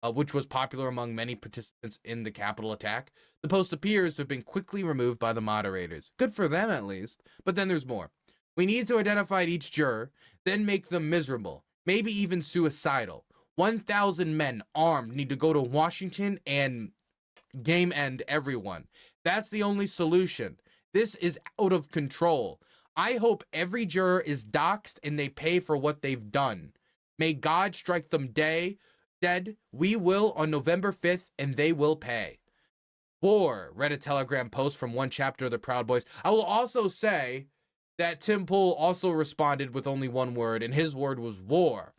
which was popular among many participants in the Capitol attack. The post appears to have been quickly removed by the moderators. Good for them, at least. But then there's more. "We need to identify each juror, then make them miserable. Maybe even suicidal. 1,000 men armed need to go to Washington and game end everyone. That's the only solution. This is out of control. I hope every juror is doxxed and they pay for what they've done. May God strike them dead. We will on November 5th, and they will pay." War, read a Telegram post from one chapter of the Proud Boys. I will also say that Tim Pool also responded with only one word, and his word was war,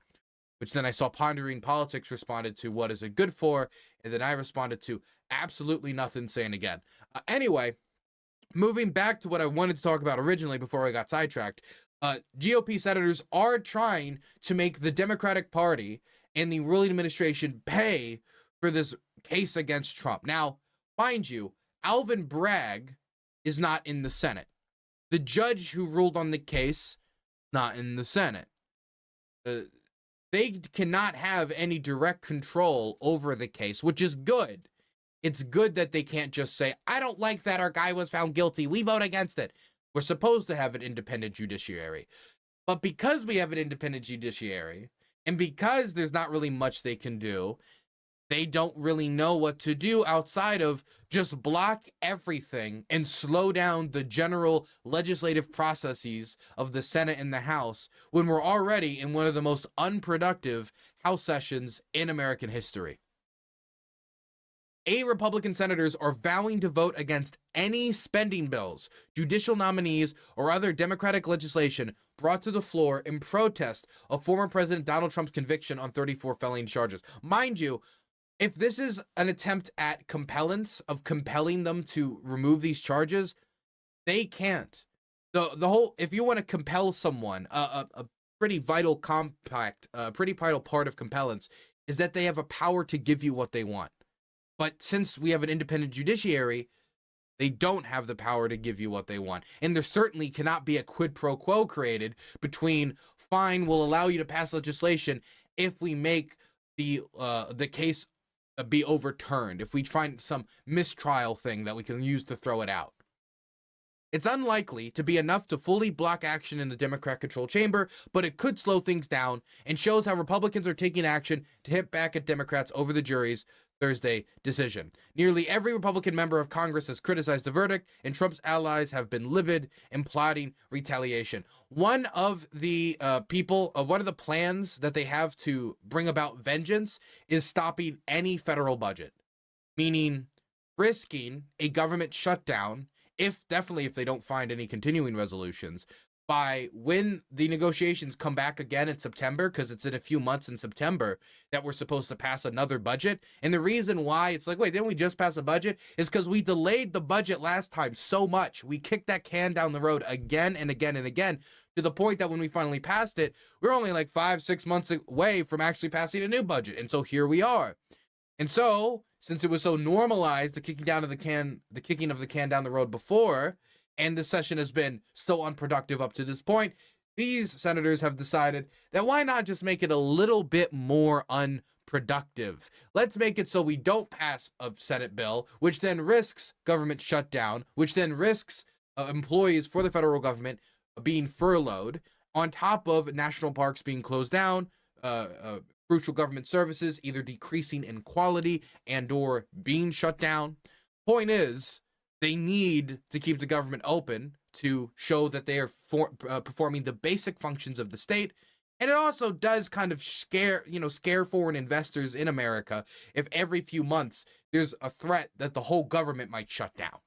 which then I saw Pondering Politics responded to, "What is it good for?" And then I responded to, "Absolutely nothing, saying again." Anyway, moving back to what I wanted to talk about originally before I got sidetracked, GOP senators are trying to make the Democratic Party and the ruling administration pay for this case against Trump. Now, mind you, Alvin Bragg is not in the Senate. The judge who ruled on the case, not in the Senate. They cannot have any direct control over the case, which is good. It's good that they can't just say, "I don't like that our guy was found guilty. We vote against it." We're supposed to have an independent judiciary. But because we have an independent judiciary, and because there's not really much they can do, they don't really know what to do outside of just block everything and slow down the general legislative processes of the Senate and the House when we're already in one of the most unproductive House sessions in American history. 8 Republican senators are vowing to vote against any spending bills, judicial nominees, or other Democratic legislation brought to the floor in protest of former President Donald Trump's conviction on 34 felony charges. Mind you, if this is an attempt at compellence of compelling them to remove these charges, they can't. The whole, if you want to compel someone, a pretty vital pretty vital part of compellence is that they have a power to give you what they want. But since we have an independent judiciary, they don't have the power to give you what they want. And there certainly cannot be a quid pro quo created between, fine, we'll allow you to pass legislation if we make the case be overturned, if we find some mistrial thing that we can use to throw it out. It's unlikely to be enough to fully block action in the Democrat-controlled chamber, but it could slow things down and shows how Republicans are taking action to hit back at Democrats over the jury's Thursday decision. Nearly every Republican member of Congress has criticized the verdict, and Trump's allies have been livid and plotting retaliation. One of the one of the plans that they have to bring about vengeance is stopping any federal budget, meaning risking a government shutdown, if they don't find any continuing resolutions, by when the negotiations come back again in September, because it's in a few months in September that we're supposed to pass another budget. And the reason why it's like, wait, didn't we just pass a budget? Is because we delayed the budget last time so much. We kicked that can down the road again and again and again, to the point that when we finally passed it, we're only like 5-6 months away from actually passing a new budget. And so here we are. And so, since it was so normalized, the kicking of the can down the road before, and the session has been so unproductive up to this point, these senators have decided that why not just make it a little bit more unproductive? Let's make it so we don't pass a Senate bill, which then risks government shutdown, which then risks employees for the federal government being furloughed, on top of national parks being closed down, crucial government services either decreasing in quality and or being shut down. Point is, they need to keep the government open to show that they are performing the basic functions of the state. And it also does kind of scare foreign investors in America if every few months there's a threat that the whole government might shut down.